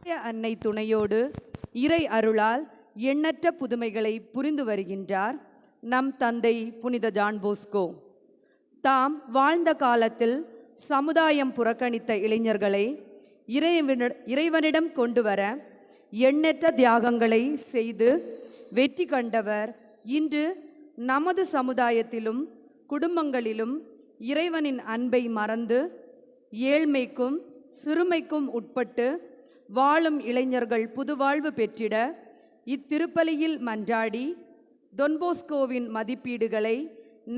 அன்னை துணையோடு இறை அருளால் எண்ணற்ற புதுமைகளை புரிந்து வருகின்றார் நம் தந்தை புனித ஜான் போஸ்கோ. தாம் வாழ்ந்த காலத்தில் சமுதாயம் புறக்கணித்த இளைஞர்களை இறைவனிடம் கொண்டு வர எண்ணற்ற தியாகங்களை செய்து வெற்றி கண்டவர். இன்று நமது சமுதாயத்திலும் குடும்பங்களிலும் இறைவனின் அன்பை மறந்து ஏழ்மைக்கும் சிறுமைக்கும் உட்பட்டு வாழும் இளைஞர்கள் புதுவாழ்வு பெற்றிட இத்திருப்பலியில் மன்றாடி தொன்போஸ்கோவின் மதிப்பீடுகளை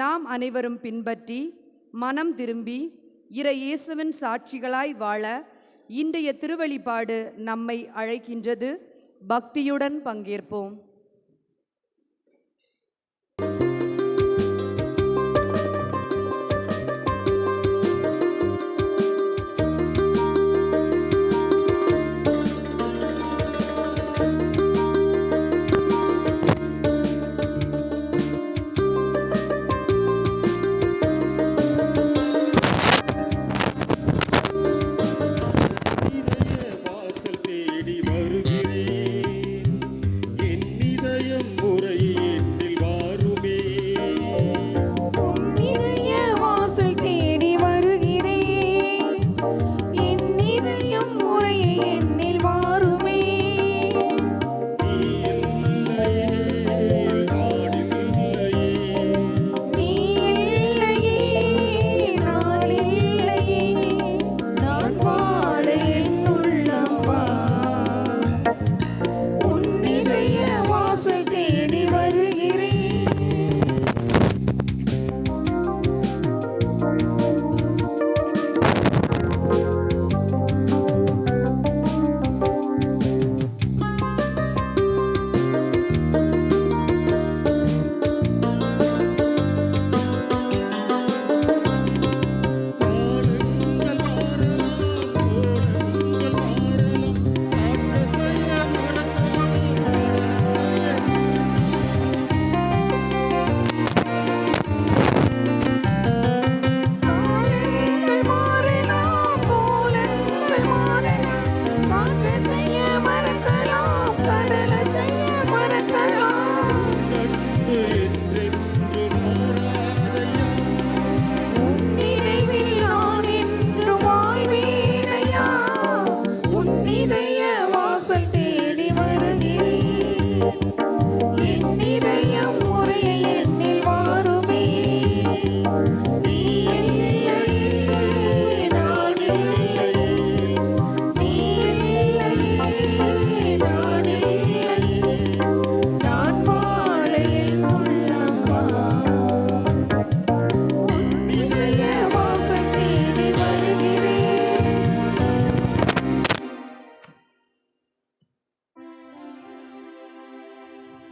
நாம் அனைவரும் பின்பற்றி மனம் திரும்பி இறை இயேசுவின் சாட்சிகளாய் வாழ இன்றைய திருவழிபாடு நம்மை அழைக்கின்றது. பக்தியுடன் பங்கேற்போம்.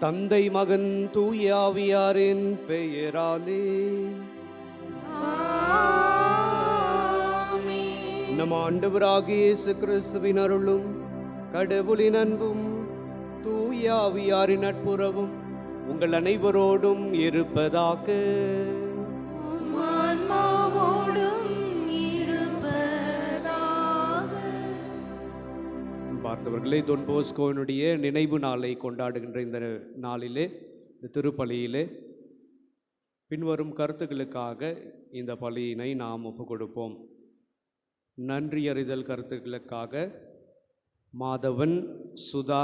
தந்தை மகன் தூய ஆவியாரின் பெயராலே நம் ஆண்டவராகிய இயேசு கிறிஸ்துவின் அருளும் கடவுளின் அன்பும் தூய ஆவியாரின் நட்புறவும் உங்கள் அனைவரோடும் இருப்பதாக. பார்த்தவர்களே, தொன் போஸ்கோவினுடைய நினைவு நாளை கொண்டாடுகின்ற இந்த நாளிலே, இந்த திருப்பலியிலே பின்வரும் கருத்துக்களுக்காக இந்த பலியினை நாம் ஒப்புக் கொடுப்போம். நன்றியறிதல் கருத்துக்களுக்காக Madhavan, Sudha,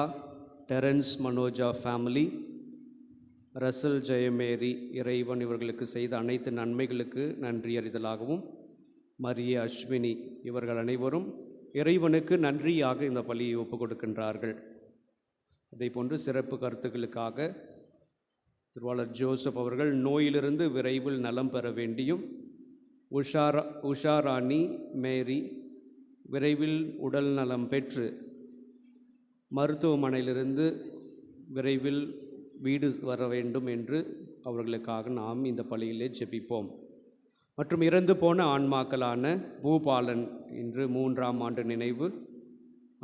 Terence, Manoja family, Russell, Jayamary, இறைவன் இவர்களுக்கு செய்த அனைத்து நன்மைகளுக்கு நன்றியறிதலாகவும், மரிய, அஸ்வினி இவர்கள் அனைவரும் இறைவனுக்கு நன்றியாக இந்த பலியை ஒப்புக் கொடுக்கின்றார்கள். அதே போன்று சிறப்பு கருத்துக்களுக்காக திருவாளர் ஜோசப் அவர்கள் நோயிலிருந்து விரைவில் நலம் பெற வேண்டியும், உஷாராணி மேரி விரைவில் உடல் நலம் பெற்று மருத்துவமனையிலிருந்து விரைவில் வீடு வர வேண்டும் என்று அவர்களுக்காக நாம் இந்த பலியிலே ஜெபிப்போம். மற்றும் இறந்து போன ஆன்மாக்களான பூபாலன் இன்று 3ஆம் ஆண்டு நினைவு,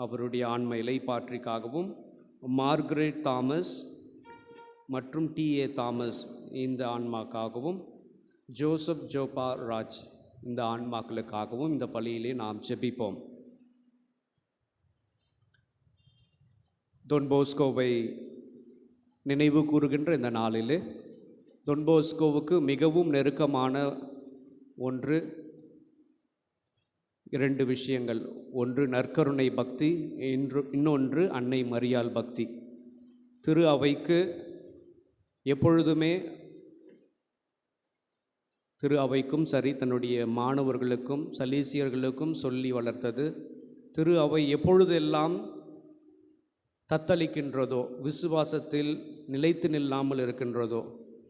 அவருடைய ஆன்ம இலைப்பாற்றிக்காகவும், மார்கரெட் தாமஸ் மற்றும் டி.ஏ. தாமஸ் இந்த ஆன்மாக்காகவும், ஜோசப் ஜோபா ராஜ் இந்த ஆன்மாக்களுக்காகவும் இந்த பலியிலே நாம் ஜெபிப்போம். தொன் போஸ்கோவை நினைவு கூறுகின்ற இந்த நாளிலே தொன் போஸ்கோவுக்கு மிகவும் நெருக்கமான ஒன்று, இரண்டு விஷயங்கள். ஒன்று நற்கருணை பக்தி, இன்னொன்று அன்னை மரியாள் பக்தி. திரு அவைக்கு எப்பொழுதுமே, திரு அவைக்கும் சரி, தன்னுடைய மாணவர்களுக்கும் சலீசியர்களுக்கும் சொல்லி வளர்த்தது, திரு அவை எப்பொழுதெல்லாம் தத்தளிக்கின்றதோ, விசுவாசத்தில் நிலைத்து நில்லாமல் இருக்கின்றதோ,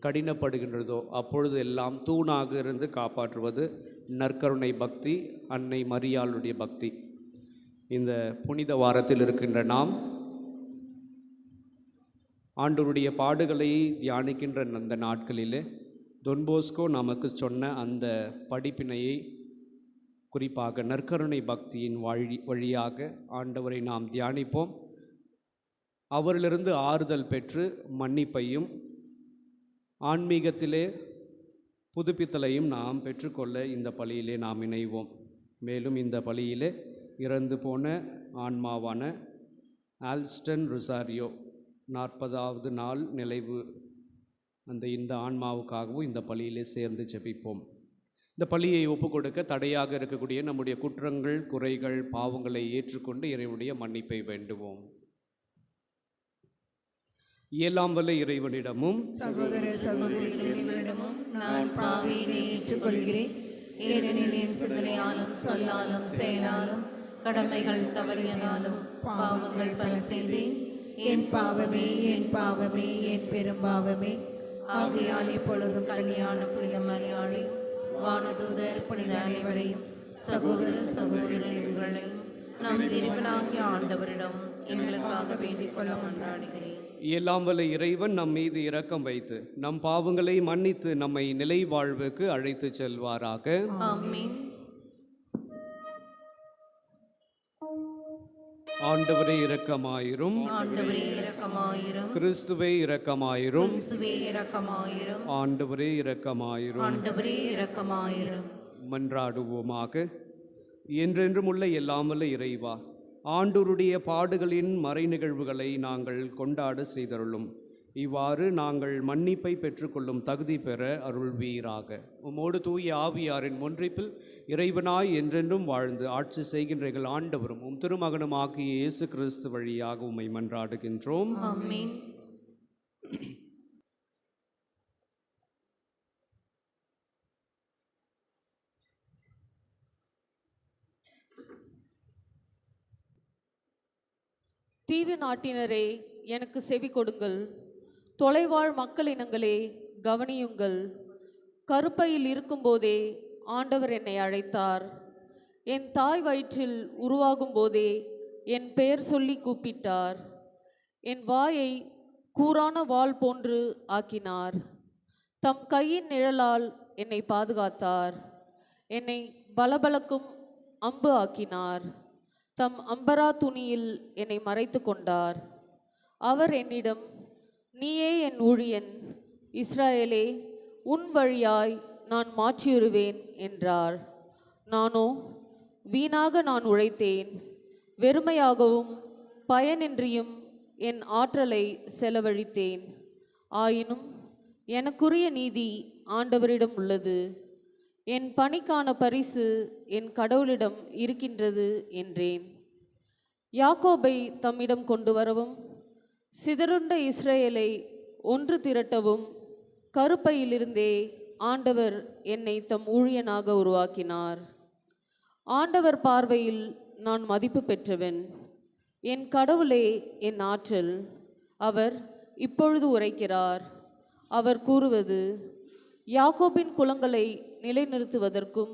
கடினப்படுகின்றதோ, அப்பொழுது எல்லாம் தூணாக இருந்து காப்பாற்றுவது நற்கருணை பக்தி, அன்னை மரியாளுடைய பக்தி. இந்த புனித வாரத்தில் இருக்கின்ற நாம் ஆண்டவருடைய பாடுகளை தியானிக்கின்ற அந்த நாட்களிலே தொன் போஸ்கோ நமக்கு சொன்ன அந்த படிப்பினையை, குறிப்பாக நற்கருணை பக்தியின் வழியாக ஆண்டவரை நாம் தியானிப்போம். அவரிலிருந்து ஆறுதல் பெற்று மன்னிப்பையும் ஆன்மீகத்திலே புதுப்பித்தலையும் நாம் பெற்றுக்கொள்ள இந்த பலியிலே நாம் இணைவோம். மேலும் இந்த பலியிலே இறந்து போன ஆன்மாவான ஆல்ஸ்டன் ரொசாரியோ 40வது நாள் நினைவு இந்த ஆன்மாவுக்காகவும் இந்த பலியிலே சேர்ந்து ஜெபிப்போம். இந்த பலியை ஒப்புக்கொடுக்க தடையாக இருக்கக்கூடிய நம்முடைய குற்றங்கள், குறைகள், பாவங்களை ஏற்றுக்கொண்டு இறைவனுடைய மன்னிப்பை வேண்டுவோம். இயலாம் வல்ல இறைவனிடமும் சகோதர சகோதரிகளிடமும் நான் பாவியினை ஏற்றுக்கொள்கிறேன். ஏனெனில் என் சிந்தனையாலும் சொல்லாலும் செயலாலும் கடமைகள் தவறியதாலும் பாவங்கள் பல செய்தேன். என் பாவமே, என் பாவமே, என் பெரும்பாவமே. ஆகையால் இப்பொழுதும் கல்யாண புனித மரியாதை, வானதூதர், புனித அனைவரையும், சகோதர சகோதரிகளையும் நம் இறைவனாகிய ஆண்டவரிடம் எங்களுக்காக வேண்டிக் கொள்ள மன்றாடுகிறேன். இயலாம் வல்ல இறைவன் நம் மீது இரக்கம் வைத்து நம் பாவங்களை மன்னித்து நம்மை நிலை வாழ்வுக்கு அழைத்து செல்வாராக. ஆமென். ஆண்டவரே இரக்கமாயிரும். ஆண்டவரே இரக்கமாயிரும். கிறிஸ்துவே இரக்கமாயிரும். கிறிஸ்துவே இரக்கமாயிரும். ஆண்டவரே இரக்கமாயிரும். ஆண்டவரே இரக்கமாயிரும். மன்றாடுவோமாக. என்றென்றும் உள்ள எல்லாம் வல்ல இறைவா, ஆண்டவருடைய பாடுகளின் மறை நிகழ்வுகளை நாங்கள் கொண்டாட செய்தருளும். இவ்வாறு நாங்கள் மன்னிப்பை பெற்றுக்கொள்ளும் தகுதி பெற அருள்வீராக. உம்மோடு தூய ஆவியாரின் ஒன்றிப்பில் இறைவனாய் என்றென்றும் வாழ்ந்து ஆட்சி செய்கின்ற எங்கள் ஆண்டவரும் உம் திருமகனும் ஆகிய இயேசு கிறிஸ்து வழியாக உம்மை மன்றாடுகின்றோம். ஆமென். தீவு நாட்டினரே, எனக்கு செவி கொடுங்கள். தொலைவாழ் மக்கள் இனங்களே, கவனியுங்கள். கருப்பையில் இருக்கும்போதே ஆண்டவர் என்னை அழைத்தார். என் தாய் வயிற்றில் உருவாகும் போதே என் பெயர் சொல்லி கூப்பிட்டார். என் வாயை கூரான வாள் போன்று ஆக்கினார். தம் கையின் நிழலால் என்னை பாதுகாத்தார். என்னை பலபலக்கும் அம்பு ஆக்கினார். தம் அம்பரா துணியில் என்னை மறைத்து கொண்டார். அவர் என்னிடம், நீயே என் ஊழியன், இஸ்ராயேலே, உன் வழியாய் நான் மாற்றியுறுவேன் என்றார். நானோ, வீணாக நான் உழைத்தேன், வெறுமையாகவும் பயனின்றியும் என் ஆற்றலை செலவழித்தேன். ஆயினும் எனக்குரிய நீதி ஆண்டவரிடம் உள்ளது. என் பணிக்கான பரிசு என் கடவுளிடம் இருக்கின்றது என்றேன். யாக்கோபை தம்மிடம் கொண்டு வரவும், சிதறுண்ட இஸ்ரேலை ஒன்று திரட்டவும் கருப்பையிலிருந்தே ஆண்டவர் என்னை தம் ஊழியனாக உருவாக்கினார். ஆண்டவர் பார்வையில் நான் மதிப்பு பெற்றவன். என் கடவுளே என் ஆற்றல். அவர் இப்பொழுது உரைக்கிறார். அவர் கூறுவது, யாக்கோபின் குலங்களை நிலைநிறுத்துவதற்கும்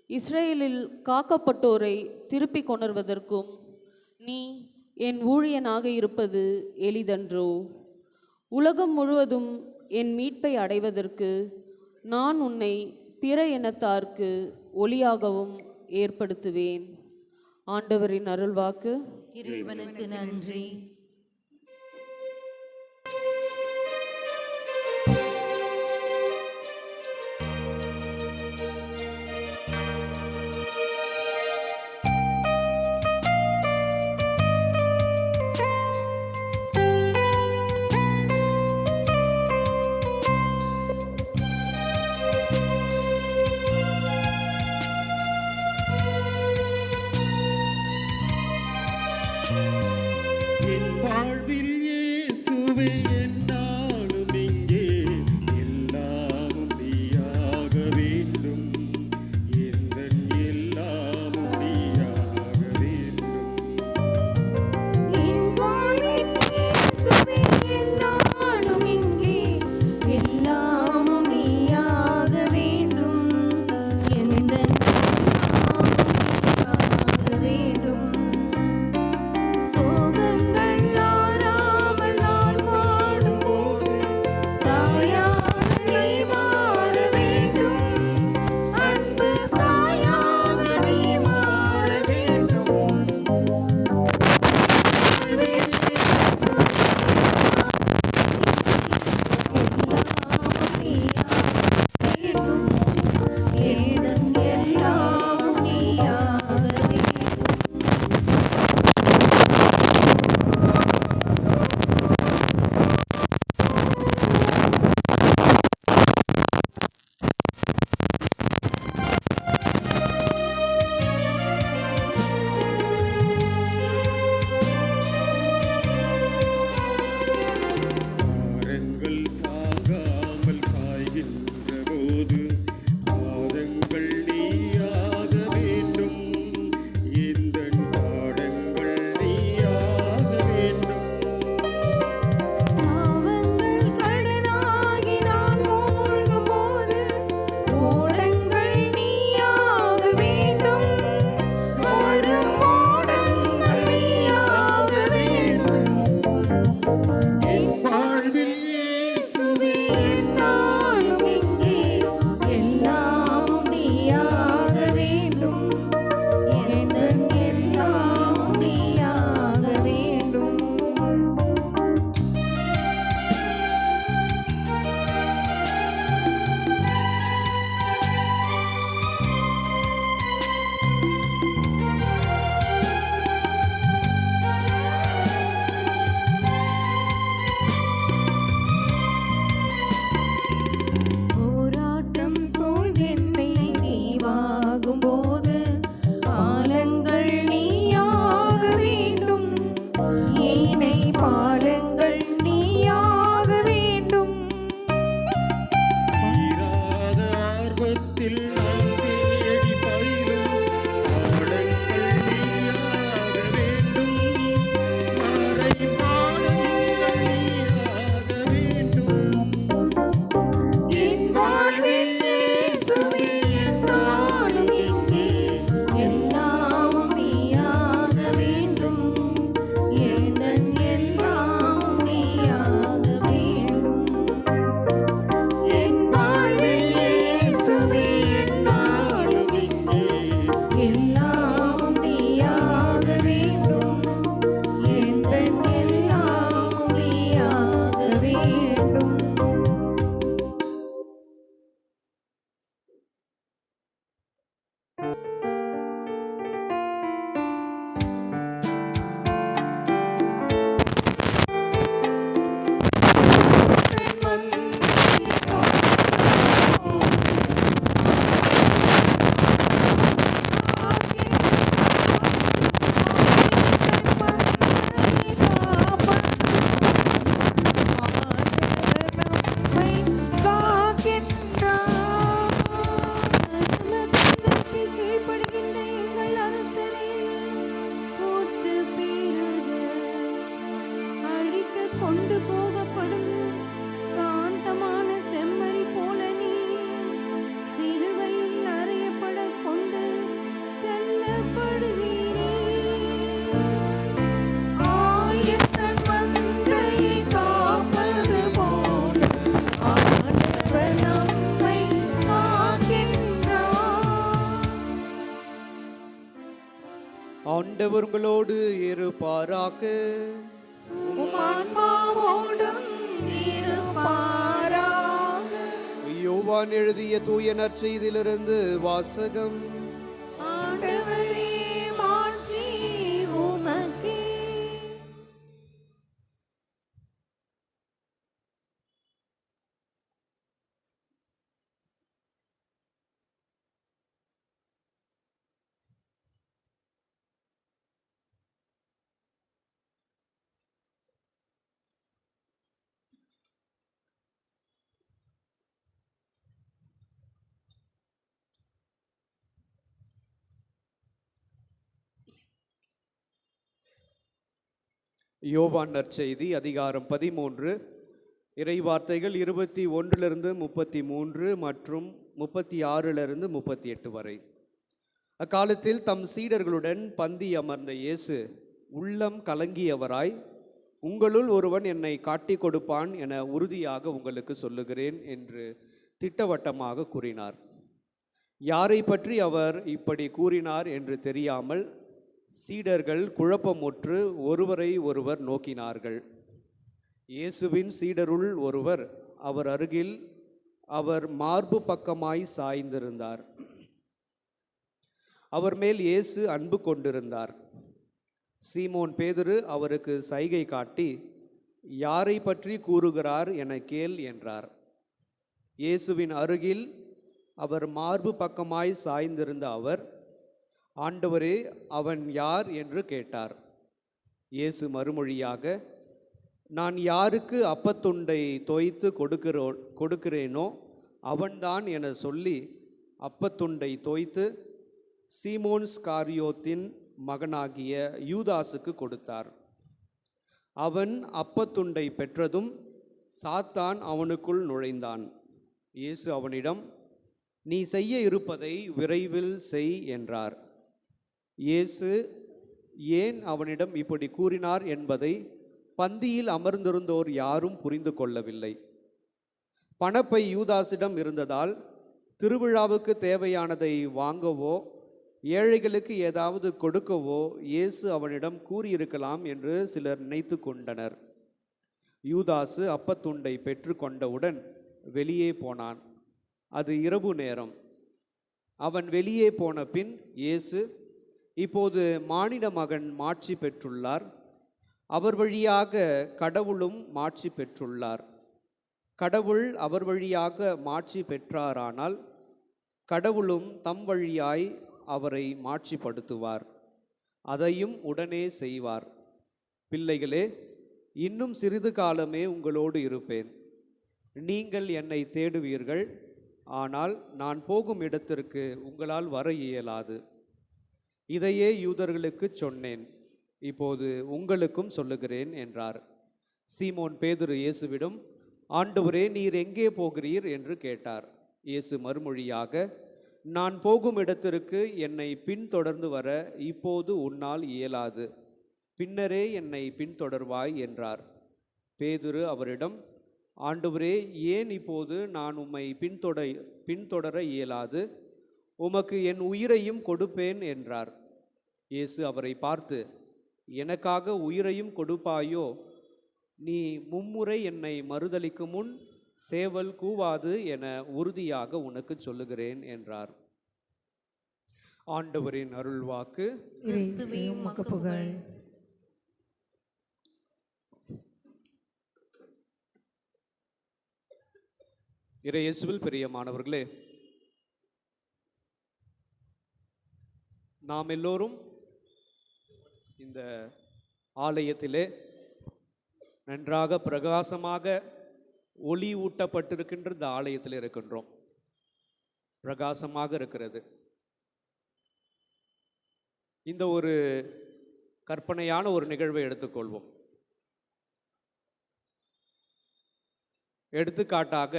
இஸ்ரேலில் காக்கப்பட்டோரை திருப்பி கொணர்வதற்கும் நீ என் ஊழியனாக இருப்பது எளிதன்றோ? உலகம் முழுவதும் என் மீட்பை அடைவதற்கு நான் உன்னை பிற இனத்தார்க்கு ஒளியாகவும் ஏற்படுத்துவேன். ஆண்டவரின் அருள்வாக்கு. இறைவனுக்கு நன்றி. இயேசுவே என்னாலும் இங்கே எல்லாமும் நீயாக வேண்டும். எந்தன் எல்லாமும் நீயாக வேண்டும். என் வாழ்வின் இயேசுவே என்னாலும் இங்கே எல்லாமும் நீயாக வேண்டும். எந்தன் நீயாக வேண்டும். சோகங்கள் ஆறாமல் நான் வாடும்போது தாயாக நீ மாற வேண்டும். அன்பு தாயாக நீ மாற வேண்டும். பாரங்கள் தாங்காமல் சாய்கின்ற போது பாதங்கள் நீயாக வேண்டும். எந்தன் பாடங்கள் நீயாக வேண்டும். பாவங்கள் கடலாகி நான் மூழ்கும்போது ஓடங்கள் நீயாக வேண்டும். வரும் ஓடங்கள் நீயாக வேண்டும். என் வாழ்வில் இயேசுவே என்னாலும் இங்கே எல்லாமும் நீயாக வேண்டும். எந்தன் எல்லாமும் நீயாக வேண்டும். போராட்டம் சூழ்ந்தென்னை நீவாகும்போது பாலங்கள் நீயாக வேண்டும். ஏனை பாலங்கள் நீயாக வேண்டும். தீராத ஆர்வத்தில் நான் தேடி பயிலும் பாடங்கள் நீயாக வேண்டும். மறை பாடங்கள் நீயாக வேண்டும். என் வாழ்வில் இயேசுவே என்னாலும் இங்கே எல்லாமும் நீயாக வேண்டும். எந்தன் எல்லாமும் நீயாக வேண்டும். என் வாழ்வில் இயேசுவே என்னாலும் இங்கே எல்லாமும் நீயாக வேண்டும். எந்தன் எல்லாமும் நீயாக வேண்டும். கீழ்ப்படுகின்ற எங்கள் அரசரே போற்று பீருக. அழிக்க கொண்டு போகப்படும் சாந்தமான செம்மறி போல நீ சிலுவையில் அறையப்பட கொண்டு செல்லப்படுவீரே. ஆயத்தன் மந்தையை காப்பது போல ஆண்டவர் நம்மை காக்கின்றார். ஆண்டவர் உங்களோடு இருப்பாராக. உம் ஆன்மாவோடும் இருப்பாராக. யோவான் எழுதிய தூய நற்செய்தியிலிருந்து வாசகம். ஆண்டவரே மாட்சி உமக்கே. யோவான் நற்செய்தி அதிகாரம் 13 இறைவார்த்தைகள் 21 33 மற்றும் 36 38 வரை. அக்காலத்தில் தம் சீடர்களுடன் பந்தி அமர்ந்த இயேசு உள்ளம் கலங்கியவராய், உங்களுள் ஒருவன் என்னை காட்டிக் கொடுப்பான் என உறுதியாக உங்களுக்கு சொல்லுகிறேன் என்று திட்டவட்டமாக கூறினார். யாரை பற்றி அவர் இப்படி கூறினார் என்று தெரியாமல் சீடர்கள் குழப்பமுற்று ஒருவரை ஒருவர் நோக்கினார்கள். இயேசுவின் சீடருள் ஒருவர் அவர் அருகில் அவர் மார்பு பக்கமாய் சாய்ந்திருந்தார். அவர் மேல் இயேசு அன்பு கொண்டிருந்தார். சீமோன் பேதுரு அவருக்கு சைகை காட்டி, யாரை பற்றி கூறுகிறார் என கேள் என்றார். இயேசுவின் அருகில் அவர் மார்பு பக்கமாய் சாய்ந்திருந்த அவர், ஆண்டவரே, அவன் யார் என்று கேட்டார். இயேசு மறுமொழியாக, நான் யாருக்கு அப்பத்துண்டை தோய்த்து கொடுக்கிறேனோ அவன்தான் என சொல்லி அப்பத்துண்டை தோய்த்து சீமோன் ஸ்காரியோத்தின் மகனாகிய யூதாசுக்கு கொடுத்தார். அவன் அப்பத்துண்டை பெற்றதும் சாத்தான் அவனுக்குள் நுழைந்தான். இயேசு அவனிடம், நீ செய்ய இருப்பதை விரைவில் செய் என்றார். இயேசு ஏன் அவனிடம் இப்படி கூறினார் என்பதை பந்தியில் அமர்ந்திருந்தோர் யாரும் புரிந்து கொள்ளவில்லை. பணப்பை யூதாசிடம் இருந்ததால் திருவிழாவுக்கு தேவையானதை வாங்கவோ ஏழைகளுக்கு ஏதாவது கொடுக்கவோ இயேசு அவனிடம் கூறியிருக்கலாம் என்று சிலர் நினைத்து கொண்டனர். யூதாசு அப்பத்துண்டை பெற்று கொண்டவுடன் வெளியே போனான். அது இரவு நேரம். அவன் வெளியே போன பின் இயேசு, இப்போது மானிட மகன் மாட்சி பெற்றுள்ளார், அவர் வழியாக கடவுளும் மாட்சி பெற்றுள்ளார். கடவுள் அவர் வழியாக மாட்சி பெற்றாரானால் கடவுளும் தம் வழியாய் அவரை மாட்சிப்படுத்துவார். அதையும் உடனே செய்வார். பிள்ளைகளே, இன்னும் சிறிது காலமே உங்களோடு இருப்பேன். நீங்கள் என்னை தேடுவீர்கள், ஆனால் நான் போகும் இடத்திற்கு உங்களால் வர இயலாது. இதையே யூதர்களுக்கு சொன்னேன், இப்போது உங்களுக்கும் சொல்லுகிறேன் என்றார். சீமோன் பேதுரு இயேசுவிடம், ஆண்டவரே, நீர் எங்கே போகிறீர் என்று கேட்டார். இயேசு மறுமொழியாக, நான் போகும் இடத்திற்கு என்னை பின்தொடர்ந்து வர இப்போது உன்னால் இயலாது, பின்னரே என்னை பின்தொடர்வாய் என்றார். பேதுரு அவரிடம், ஆண்டவரே, ஏன் இப்போது நான் உம்மை பின்தொடர இயலாது? உமக்கு என் உயிரையும் கொடுப்பேன் என்றார். இயேசு அவரை பார்த்து, எனக்காக உயிரையும் கொடுப்பாயோ? நீ மும்முறை என்னை மறுதலிக்கும் முன் சேவல் கூவாது என உறுதியாக உனக்கு சொல்லுகிறேன் என்றார். ஆண்டவரின் அருள்வாக்கு. கிறிஸ்துவே உமக்கு புகழ். இறையேசுவில் பிரியமானவர்களே, நாம் எல்லோரும் இந்த ஆலயத்திலே நன்றாக பிரகாசமாக ஒளி ஊட்டப்பட்டிருக்கின்ற இந்த ஆலயத்தில் இருக்கின்றோம். பிரகாசமாக இருக்கிறது. இந்த ஒரு கற்பனையான ஒரு நிகழ்வை எடுத்துக்கொள்வோம். எடுத்துக்காட்டாக,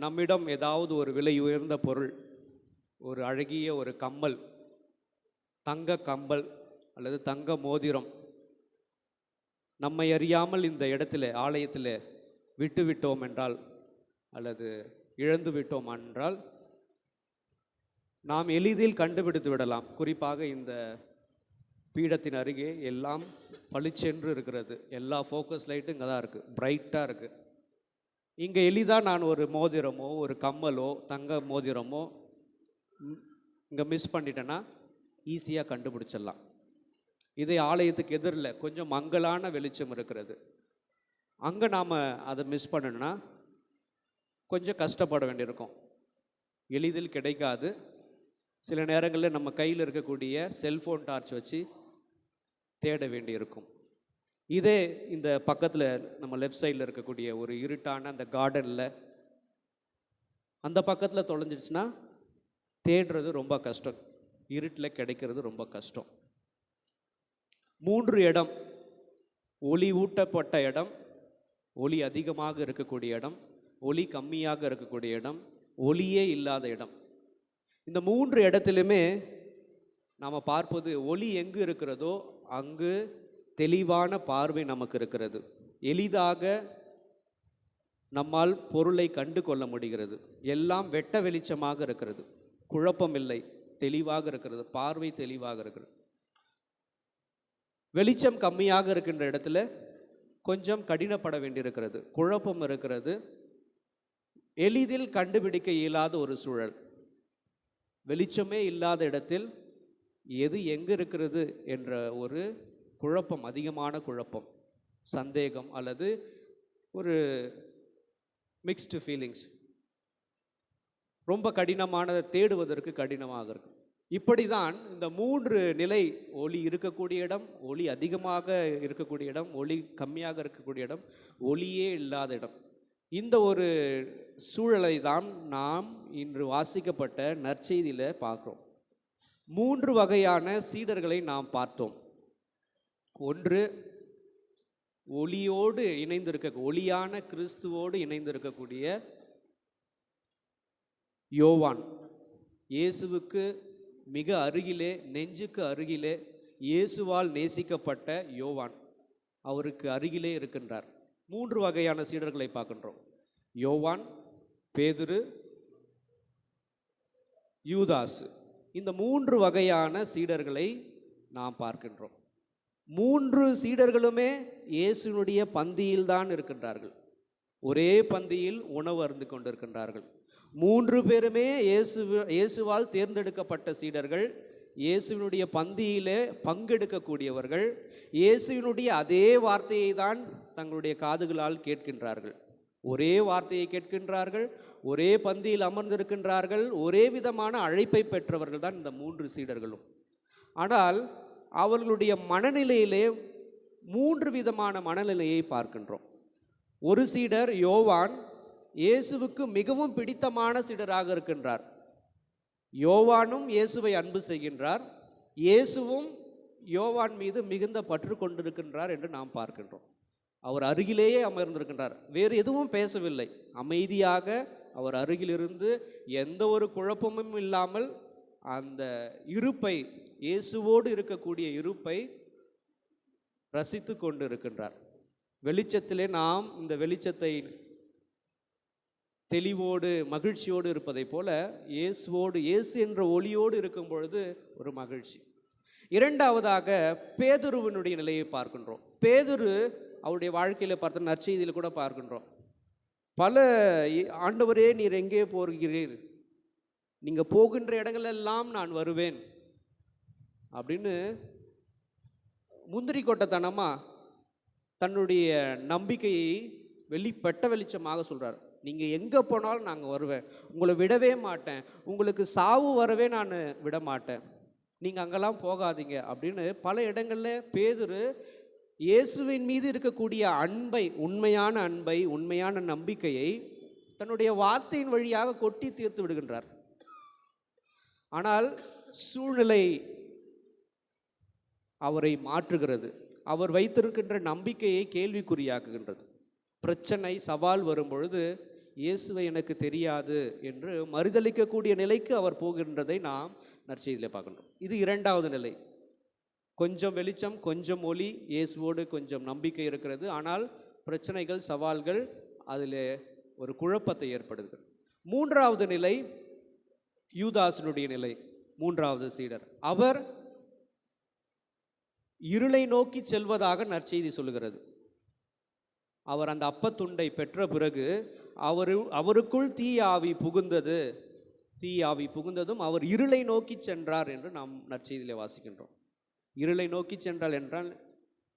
நம்மிடம் ஏதாவது ஒரு விலை உயர்ந்த பொருள், ஒரு அழகிய ஒரு கம்மல், தங்க கம்பல் அல்லது தங்க மோதிரம் நம்மை அறியாமல் இந்த இடத்துல ஆலயத்தில் விட்டுவிட்டோம் என்றால் அல்லது இழந்து விட்டோம் என்றால் நாம் எளிதில் கண்டுபிடித்து விடலாம். குறிப்பாக இந்த பீடத்தின் அருகே எல்லாம் பளிச்சென்று இருக்கிறது. எல்லா ஃபோக்கஸ் லைட்டும் இங்கே தான் இருக்குது, பிரைட்டாக இருக்குது. இங்கே எளிதாக நான் ஒரு மோதிரமோ ஒரு கம்மலோ தங்க மோதிரமோ இங்கே மிஸ் பண்ணிட்டேன்னா ஈஸியாக கண்டுபிடிச்சிடலாம். இதே ஆலயத்துக்கு எதிரில் கொஞ்சம் மங்கலான வெளிச்சம் இருக்கிறது. அங்கே நாம் அதை மிஸ் பண்ணணும்னா கொஞ்சம் கஷ்டப்பட வேண்டியிருக்கும், எளிதில் கிடைக்காது. சில நேரங்களில் நம்ம கையில் இருக்கக்கூடிய செல்ஃபோன் டார்ச் வச்சு தேட வேண்டியிருக்கும். இதே இந்த பக்கத்தில் நம்ம லெஃப்ட் சைடில் இருக்கக்கூடிய ஒரு இருட்டான அந்த கார்டனில் அந்த பக்கத்தில் தொலைஞ்சிடுச்சுன்னா தேடுறது ரொம்ப கஷ்டம், இருட்டில் கிடைக்கிறது ரொம்ப கஷ்டம். 3 இடம் ஒளி ஊட்டப்பட்ட இடம், ஒளி அதிகமாக இருக்கக்கூடிய இடம், ஒளி கம்மியாக இருக்கக்கூடிய இடம், ஒளியே இல்லாத இடம். இந்த 3 இடத்திலுமே நாம் பார்ப்பது ஒளி எங்கு இருக்கிறதோ அங்கு தெளிவான பார்வை நமக்கு இருக்கிறது. எளிதாக நம்மால் பொருளை கண்டு கொள்ள முடிகிறது. எல்லாம் வெட்ட வெளிச்சமாக இருக்கிறது, குழப்பம் இல்லை, தெளிவாக இருக்கிறது, பார்வை தெளிவாக இருக்கிறது. வெளிச்சம் கம்மியாக இருக்கின்ற இடத்துல கொஞ்சம் கடினப்பட வேண்டியிருக்கிறது, குழப்பம் இருக்கிறது, எளிதில் கண்டுபிடிக்க இயலாத ஒரு சூழல். வெளிச்சமே இல்லாத இடத்தில் எது எங்கு இருக்கிறது என்ற ஒரு குழப்பம், அதிகமான குழப்பம், சந்தேகம் அல்லது ஒரு மிக்ஸ்டு ஃபீலிங்ஸ், ரொம்ப கடினமானதை தேடுவதற்கு கடினமாக இருக்கும். இப்படி தான் இந்த 3 நிலை, ஒளி இருக்கக்கூடிய இடம், ஒளி அதிகமாக இருக்கக்கூடிய இடம், ஒளி கம்மியாக இருக்கக்கூடிய இடம், ஒளியே இல்லாத இடம். இந்த ஒரு சூழலை தான் நாம் இன்று வாசிக்கப்பட்ட நற்செய்தியில் பார்க்கிறோம். 3 வகையான சீடர்களை நாம் பார்த்தோம். ஒன்று, ஒளியோடு இணைந்திருக்க, ஒளியான கிறிஸ்துவோடு இணைந்திருக்கக்கூடிய யோவான். இயேசுவுக்கு மிக அருகிலே, நெஞ்சுக்கு அருகிலே இயேசுவால் நேசிக்கப்பட்ட யோவான் அவருக்கு அருகிலே இருக்கின்றார். 3 வகையான சீடர்களை பார்க்கின்றோம். யோவான், பேதுரு, யூதாஸ். இந்த 3 வகையான சீடர்களை நாம் பார்க்கின்றோம். 3 சீடர்களுமே இயேசுனுடைய பந்தியில் தான் இருக்கின்றார்கள். ஒரே பந்தியில் உணவு அருந்து கொண்டிருக்கின்றார்கள். 3 பேருமே இயேசுவால் தேர்ந்தெடுக்கப்பட்ட சீடர்கள், இயேசுவினுடைய பந்தியிலே பங்கெடுக்கக்கூடியவர்கள், இயேசுவினுடைய அதே வார்த்தையை தான் தங்களுடைய காதுகளால் கேட்கின்றார்கள். ஒரே வார்த்தையை கேட்கின்றார்கள், ஒரே பந்தியில் அமர்ந்திருக்கின்றார்கள், ஒரே விதமான அழைப்பை பெற்றவர்கள் தான் இந்த 3 சீடர்களும். ஆனால் அவர்களுடைய மனநிலையிலே 3 விதமான மனநிலையை பார்க்கின்றோம். ஒரு சீடர் யோவான் இயேசுவுக்கு மிகவும் பிடித்தமான சீடராக இருக்கின்றார். யோவானும் இயேசுவை அன்பு செய்கின்றார், இயேசுவும் யோவான் மீது மிகுந்த பற்று கொண்டிருக்கின்றார் என்று நாம் பார்க்கின்றோம். அவர் அருகிலேயே அமர்ந்திருக்கின்றார், வேறு எதுவும் பேசவில்லை, அமைதியாக அவர் அருகிலிருந்து எந்த ஒரு குழப்பமும் இல்லாமல் அந்த இருப்பை, இயேசுவோடு இருக்கக்கூடிய இருப்பை ரசித்து கொண்டு இருக்கின்றார். வெளிச்சத்திலே நாம் இந்த வெளிச்சத்தை தெளிவோடு மகிழ்ச்சியோடு இருப்பதை போல இயேசுவோடு, இயேசு என்ற ஒளியோடு இருக்கும் பொழுது ஒரு மகிழ்ச்சி. இரண்டாவதாக பேதுருவினுடைய நிலையை பார்க்கின்றோம். பேதுரு அவருடைய வாழ்க்கையில் பார்த்த நற்செய்தியில் கூட பார்க்கின்றோம். பல ஆண்டவரே நீர் எங்கே போகிறீர், நீங்கள் போகின்ற இடங்களெல்லாம் நான் வருவேன் அப்படின்னு முந்திரி கொட்டத்தனமாக தன்னுடைய நம்பிக்கையை வெட்ட வெளிச்சமாக சொல்கிறார். நீங்கள் எங்கே போனாலும் நாங்கள் வருவேன், உங்களை விடவே மாட்டேன், உங்களுக்கு சாவு வரவே நான் விட மாட்டேன், நீங்கள் அங்கெல்லாம் போகாதீங்க அப்படின்னு பல இடங்களில் பேதுரு இயேசுவின் மீது இருக்கக்கூடிய அன்பை, உண்மையான அன்பை, உண்மையான நம்பிக்கையை தன்னுடைய வார்த்தையின் வழியாக கொட்டி தீர்த்து விடுகின்றார். ஆனால் சூழ்நிலை அவரை மாற்றுகிறது, அவர் வைத்திருக்கின்ற நம்பிக்கையை கேள்விக்குறியாக்குகின்றது. பிரச்சனை, சவால் வரும்பொழுது இயேசுவை எனக்கு தெரியாது என்று மறுதளிக்கக்கூடிய நிலைக்கு அவர் போகின்றதை நாம் நற்செய்தியில் பார்க்கின்றோம். இது இரண்டாவது நிலை. கொஞ்சம் வெளிச்சம், கொஞ்சம் ஒளி, இயேசுவோடு கொஞ்சம் நம்பிக்கை இருக்கிறது, ஆனால் பிரச்சனைகள், சவால்கள், அதில் ஒரு குழப்பத்தை ஏற்படுகிறது. மூன்றாவது நிலை யூதாஸினுடைய நிலை. மூன்றாவது சீடர், அவர் இருளை நோக்கி செல்வதாக நற்செய்தி சொல்லுகிறது. அவர் அந்த அப்பத்துண்டை பெற்ற பிறகு அவருக்குள் தீயாவி புகுந்தது, தீயாவி புகுந்ததும் அவர் இருளை நோக்கி சென்றார் என்று நாம் நற்செய்தியிலே வாசிக்கின்றோம். இருளை நோக்கி சென்றால் என்றால்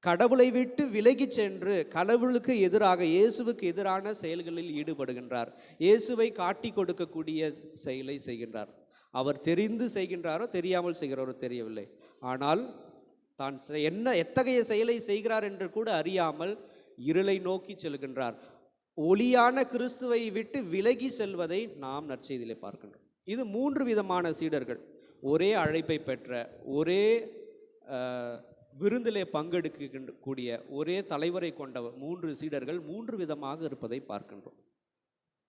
கடவுளை விட்டு விலகி சென்று கடவுளுக்கு எதிராக, இயேசுவுக்கு எதிரான செயல்களில் ஈடுபடுகின்றார். இயேசுவை காட்டி கொடுக்கக்கூடிய செயலை செய்கின்றார். அவர் தெரிந்து செய்கின்றாரோ தெரியாமல் செய்கிறாரோ தெரியவில்லை, ஆனால் தான் எத்தகைய செயலை செய்கிறார் என்று கூட அறியாமல் இருளை நோக்கி செல்கின்றார். ஒளியான கிறிஸ்துவை விட்டு விலகி செல்வதை நாம் நற்செய்தியிலே பார்க்கின்றோம். இது மூன்று விதமான சீடர்கள், ஒரே அழைப்பை பெற்ற, ஒரே விருந்திலே பங்கெடுக்கக்கூடிய ஒரே தலைவரை கொண்ட 3 சீடர்கள் 3 விதமாக இருப்பதை பார்க்கின்றோம்.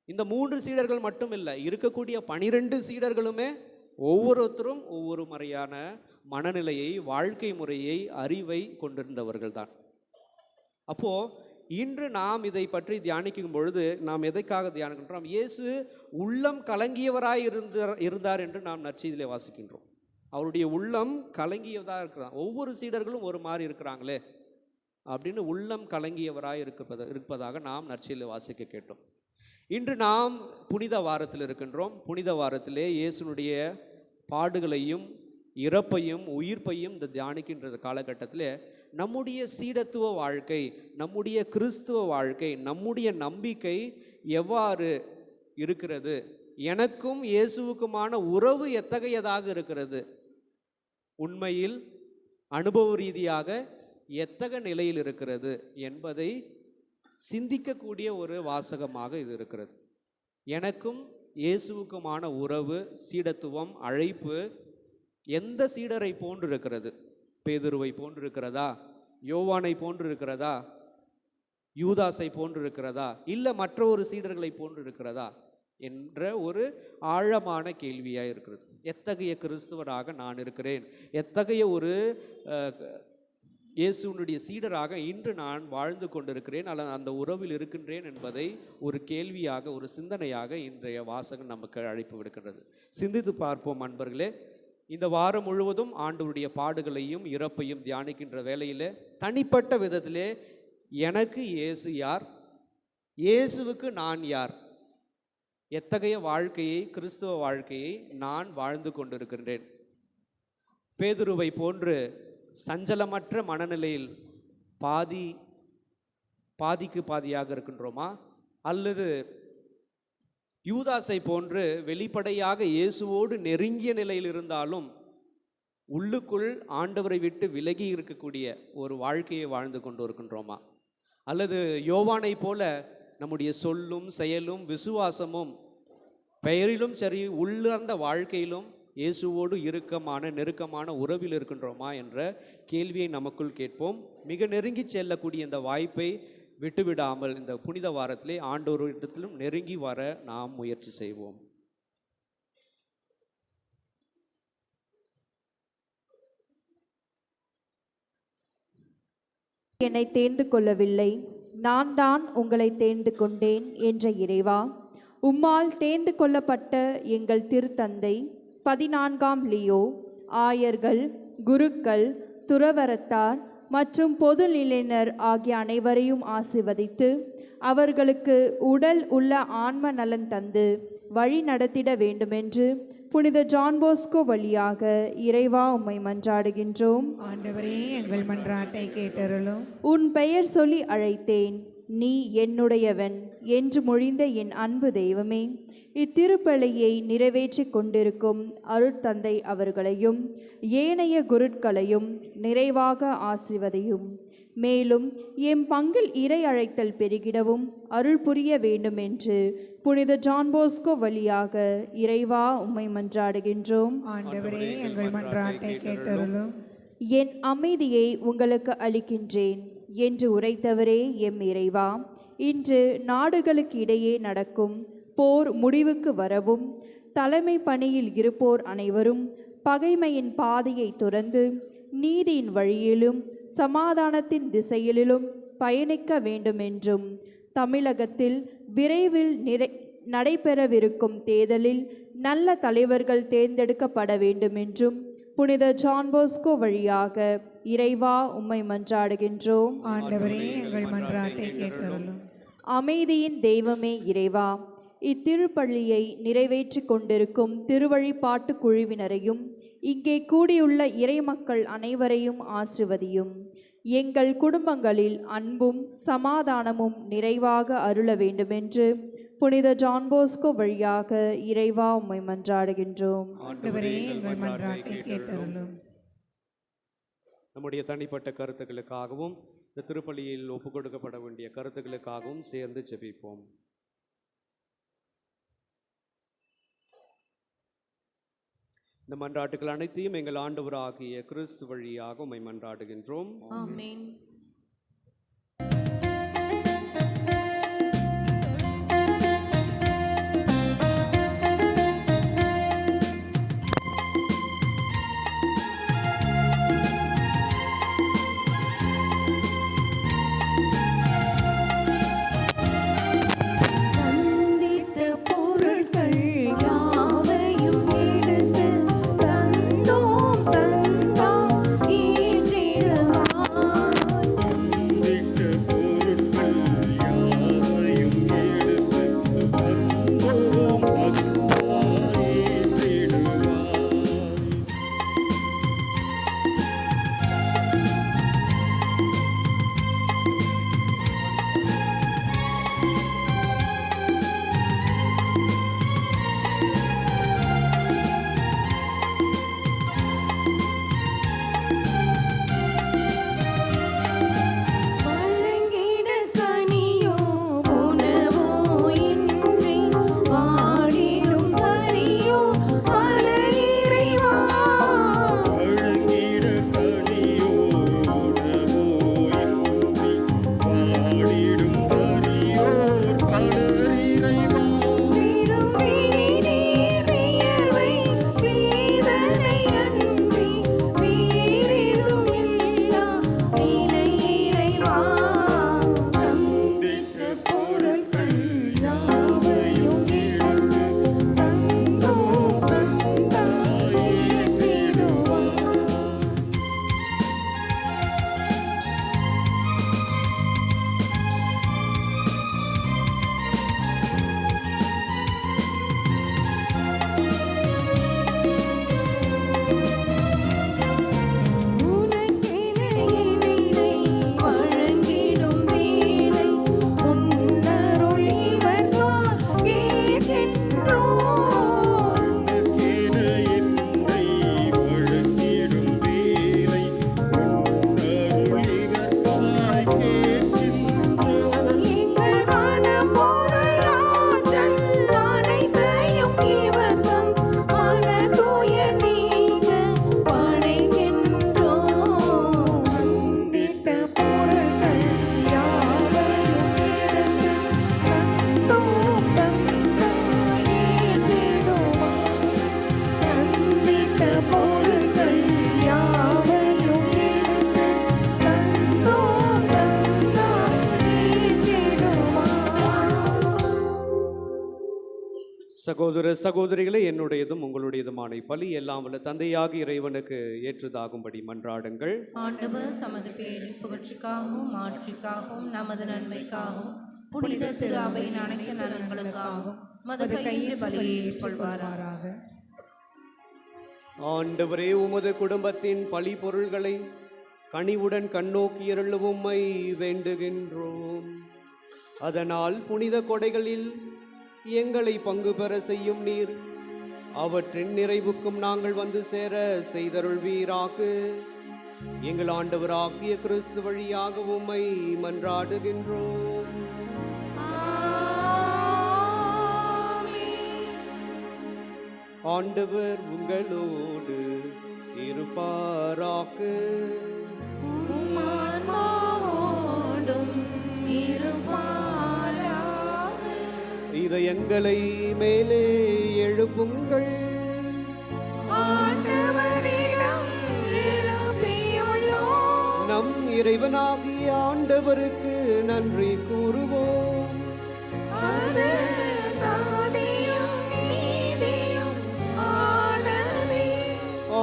இந்த 3 சீடர்கள் மட்டும் இல்லை, இருக்கக்கூடிய 12 சீடர்களுமே ஒவ்வொருத்தரும் ஒவ்வொரு முறையான மனநிலையை, வாழ்க்கை முறையை, அறிவை கொண்டிருந்தவர்கள் தான். அப்போ இன்று நாம் இதை பற்றி தியானிக்கும் பொழுது நாம் எதைக்காக தியானிக்கின்றோம்? இயேசு உள்ளம் கலங்கியவராய் இருந்தார் என்று நாம் நற்செய்தியிலே வாசிக்கின்றோம். அவருடைய உள்ளம் கலங்கியதாக இருக்கிறார். ஒவ்வொரு சீடர்களும் ஒரு மாதிரி இருக்கிறாங்களே அப்படின்னு உள்ளம் கலங்கியவராய் இருப்பதாக நாம் நற்செய்தியிலே வாசிக்க கேட்டோம். இன்று நாம் புனித வாரத்தில் இருக்கின்றோம். புனித வாரத்திலே இயேசுனுடைய பாடுகளையும் இறப்பையும் உயிர்ப்பையும் இந்த தியானிக்கின்ற காலகட்டத்தில் நம்முடைய சீடத்துவ வாழ்க்கை, நம்முடைய கிறிஸ்துவ வாழ்க்கை, நம்முடைய நம்பிக்கை எவ்வாறு இருக்கிறது, எனக்கும் இயேசுவுக்குமான உறவு எத்தகையதாக இருக்கிறது, உண்மையில் அனுபவ ரீதியாக எத்தகைய நிலையில் இருக்கிறது என்பதை சிந்திக்கக்கூடிய ஒரு வாசகமாக இது இருக்கிறது. எனக்கும் இயேசுவுக்குமான உறவு, சீடத்துவம், அழைப்பு எந்த சீடரை போன்று இருக்கிறது? பேதுருவை போன்று இருக்கிறதா? யோவானை போன்று இருக்கிறதா? யூதாசை போன்று இருக்கிறதா? இல்லை மற்ற ஒரு சீடர்களை போன்று இருக்கிறதா என்ற ஒரு ஆழமான கேள்வியாக இருக்கிறது. எத்தகைய கிறிஸ்துவராக நான் இருக்கிறேன், எத்தகைய ஒரு இயேசுனுடைய சீடராக இன்று நான் வாழ்ந்து கொண்டிருக்கிறேன் அல்லது அந்த உறவில் இருக்கின்றேன் என்பதை ஒரு கேள்வியாக, ஒரு சிந்தனையாக இன்றைய வாசகம் நமக்கு அழைப்பு விடுக்கின்றது. சிந்தித்து பார்ப்போம் அன்பர்களே. இந்த வாரம் முழுவதும் ஆண்டவருடைய பாடுகளையும் இறப்பையும் தியானிக்கின்ற வேளையில் தனிப்பட்ட விதத்திலே எனக்கு இயேசு யார், இயேசுவுக்கு நான் யார், எத்தகைய வாழ்க்கையை, கிறிஸ்துவ வாழ்க்கையை நான் வாழ்ந்து கொண்டிருக்கின்றேன்? பேதுருவை போன்று சஞ்சலமற்ற மனநிலையில் பாதிக்கு பாதியாக இருக்கின்றோமா? அல்லது யூதாசை போன்று வெளிப்படையாக இயேசுவோடு நெருங்கிய நிலையில் இருந்தாலும் உள்ளுக்குள் ஆண்டவரை விட்டு விலகி இருக்கக்கூடிய ஒரு வாழ்க்கையை வாழ்ந்து கொண்டு இருக்கின்றோமா? அல்லது யோவானை போல நம்முடைய சொல்லும் செயலும் விசுவாசமும் பெயரிலும் சரி உள்ளார்ந்த வாழ்க்கையிலும் இயேசுவோடு நெருக்கமான உறவில் இருக்கின்றோமா என்ற கேள்வியை நமக்குள் கேட்போம். மிக நெருங்கி செல்லக்கூடிய இந்த வாய்ப்பை விட்டுவிடாமல் இந்த புனித வாரத்திலே ஆண்டவரிடத்திலும் நெருங்கி வர நாம் முயற்சி செய்வோம். என்னை தேர்ந்து கொள்ளவில்லை, நான் தான் உங்களை தேர்ந்து கொண்டேன் என்ற இறைவா, உம்மால் தேர்ந்து கொள்ளப்பட்ட எங்கள் திருத்தந்தை 14ஆம் லியோ, ஆயர்கள், குருக்கள், துறவரத்தார் மற்றும் பொதுநிலையினர் ஆகிய அனைவரையும் ஆசீர்வதித்து அவர்களுக்கு உடல் உள்ள ஆன்ம நலன் தந்து வழி நடத்திட வேண்டுமென்று புனித ஜான் போஸ்கோ வழியாக இறைவா உம்மை மன்றாடுகின்றோம். ஆண்டவரே, எங்கள் மன்றாட்டை கேட்டருளும். உன் பெயர் சொல்லி அழைத்தேன், நீ என்னுடையவன் என்று மொழிந்த என் அன்பு தெய்வமே, இத்திருப்பலியை நிறைவேற்றி கொண்டிருக்கும் அருட்தந்தை அவர்களையும் ஏனைய குருட்களையும் நிறைவாக ஆசீர்வதியும். மேலும் எம் பங்கில் இறை அழைத்தல் பெருகிடவும் அருள் புரிய வேண்டும் என்று புனித ஜான் போஸ்கோ வழியாக இறைவா உம்மை மன்றாடுகின்றோம். ஆண்டவரே, எங்கள் மன்றாட்டை கேட்டருளும். என் அமைதியை உங்களுக்கு அளிக்கின்றேன் என்று உரைத்தவரே எம் இறைவா, இன்று நாடுகளுக்கு இடையே நடக்கும் போர் முடிவுக்கு வரவும் தலைமை பணியில் இருப்போர் அனைவரும் பகைமையின் பாதையை துறந்து நீதியின் வழியிலும் சமாதானத்தின் திசையிலும் பயணிக்க வேண்டுமென்றும், தமிழகத்தில் விரைவில் நடைபெறவிருக்கும் தேர்தலில் நல்ல தலைவர்கள் தேர்ந்தெடுக்கப்பட வேண்டுமென்றும் புனித ஜான் போஸ்கோ வழியாக இறைவா உம்மை மன்றாடுகின்றோம். ஆண்டவரே, எங்கள் மன்றாட்டை கேட்டருளும். அமைதியின் தெய்வமே இறைவா, இத்திருப்பள்ளியை நிறைவேற்றி கொண்டிருக்கும் திருவழிபாட்டு குழுவினரையும் இங்கே கூடியுள்ள இறைமக்கள் அனைவரையும் ஆசிர்வதியும். எங்கள் குடும்பங்களில் அன்பும் சமாதானமும் நிறைவாக அருள வேண்டுமென்று புனித ஜான் போஸ்கோ வழியாக இறைவா உம்மை மன்றாடுகின்றோம். ஆண்டவரே, எங்கள் மன்றாட்டை கேட்டருளும். நம்முடைய தனிப்பட்ட கருத்துக்களுக்காகவும் இந்த திருப்பலியில் ஒப்புக் கொடுக்கப்பட வேண்டிய கருத்துக்களுக்காகவும் சேர்ந்து ஜெபிப்போம். இந்த மன்றாட்டுகள் அனைத்தையும் எங்கள் ஆண்டவராகிய கிறிஸ்து வழியாக உம்மை மன்றாடுகின்றோம். ஆமென். சகோதர சகோதரிகளே, என்னுடையதும் உங்களுடையதுமான பலி எல்லாம் வல்ல தந்தையாகி இறைவனுக்கு ஏற்றதாகும்படி மன்றாடுங்கள். ஆண்டவர் தமது பேரின் புகழ்ச்சிக்காகவும் மாட்சிக்காகவும் நமது நன்மைக்காகவும் புனித திரு அவையின் அனைத்து நலன்களுக்காகவும் மது கையில் பலியை ஏற்றுக்கொள்வாராக. ஆண்டவரே, உமது குடும்பத்தின் பழி பொருள்களை கனிவுடன் கண்ணோக்கியருளும் உம்மை வேண்டுகின்றோம். அதனால் புனித கொடைகளில் எங்களை பங்கு பெற செய்யும் நீர் அவற்றின் நிறைவுக்கும் நாங்கள் வந்து சேர செய்தருள்வீராக. எங்கள் ஆண்டவராகிய கிறிஸ்து வழியாக உம்மை மன்றாடுகின்றோம். ஆண்டவர் உங்களோடு இருப்பாராக. இதயங்களை மேலே எழுப்புங்கள். நம் இறைவனாகிய ஆண்டவருக்கு நன்றி கூறுவோம்.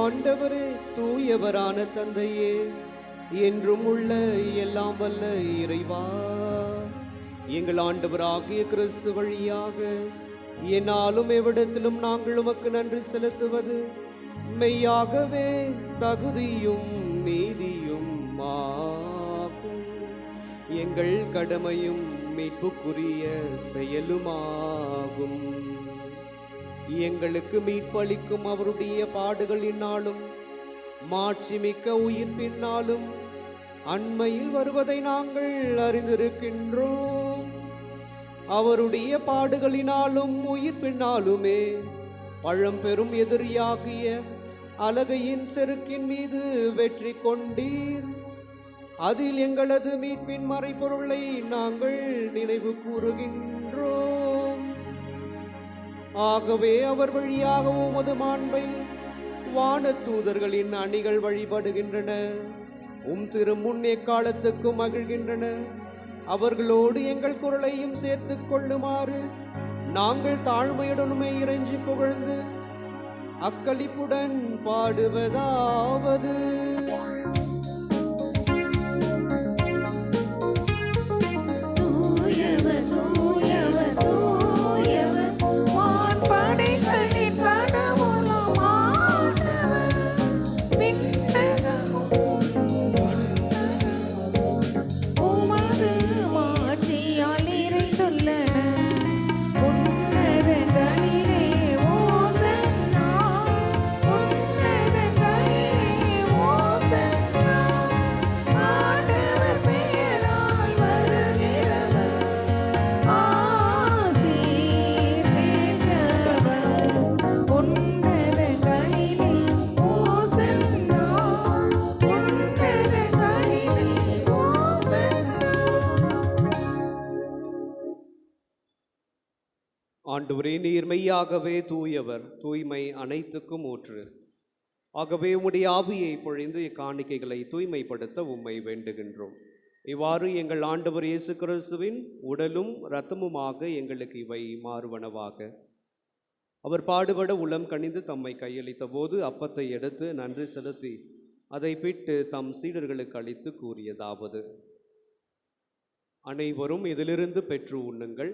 ஆண்டவரே, தூயவரான தந்தையே, என்றும் உள்ள எல்லாம் வல்ல இறைவா, எங்கள் ஆண்டவராகிய கிறிஸ்து வழியாக என்னாலும் எவ்விடத்திலும் நாங்கள் உமக்கு நன்றி செலுத்துவது மெய்யாகவே தகுதியும் நீதியும் ஆகும். எங்கள் கடமையும் மீட்புக்குரிய செயலுமாகும். எங்களுக்கு மீட்பளிக்கும் அவருடைய பாடுகளினாலும் மாட்சிமிக்க உயிர்ப்பினாலும் அண்மையில் வருவதை நாங்கள் அறிந்திருக்கின்றோம். அவருடைய பாடுகளினாலும் உயிர்ப்பினாலுமே பழம்பெரும் எதிரியாகிய அலகையின் செருக்கின் மீது வெற்றி கொண்டீர். அதில் எங்களது மீட்பின் மறைபொருளை நாங்கள் நினைவு கூறுகின்றோம். ஆகவே அவர் வழியாக உமது மாண்பை வானதூதர்களின் அணிகள் வழிபடுகின்றன. திருமுன் எக்காலத்துக்கு மகிழ்கின்றன. அவர்களோடு எங்கள் குரலையும் சேர்த்துக் கொள்ளுமாறு நாங்கள் தாழ்மையுடனுமே இறைஞ்சி புகழ்ந்து அக்களிப்புடன் பாடுவதாவது. ஆண்டவரே, நீர் மெய்யாகவே தூயவர், தூய்மை அனைத்துக்கும் ஊற்று. ஆகவே உம்முடைய ஆவியை பொழிந்து இக்காணிக்கைகளை தூய்மைப்படுத்த உம்மை வேண்டுகின்றோம். இவ்வாறு எங்கள் ஆண்டவர் இயேசு கிறிஸ்துவின் உடலும் இரத்தமுமாக எங்களுக்கு இவை மாறுவனவாக. அவர் பாடுபட உளம் கனிந்து தம்மை கையளித்த போது அப்பத்தை எடுத்து நன்றி செலுத்தி அதை பிட்டு தம் சீடர்களுக்கு அளித்து கூறியதாவது: அனைவரும் இதிலிருந்து பெற்று உண்ணுங்கள்,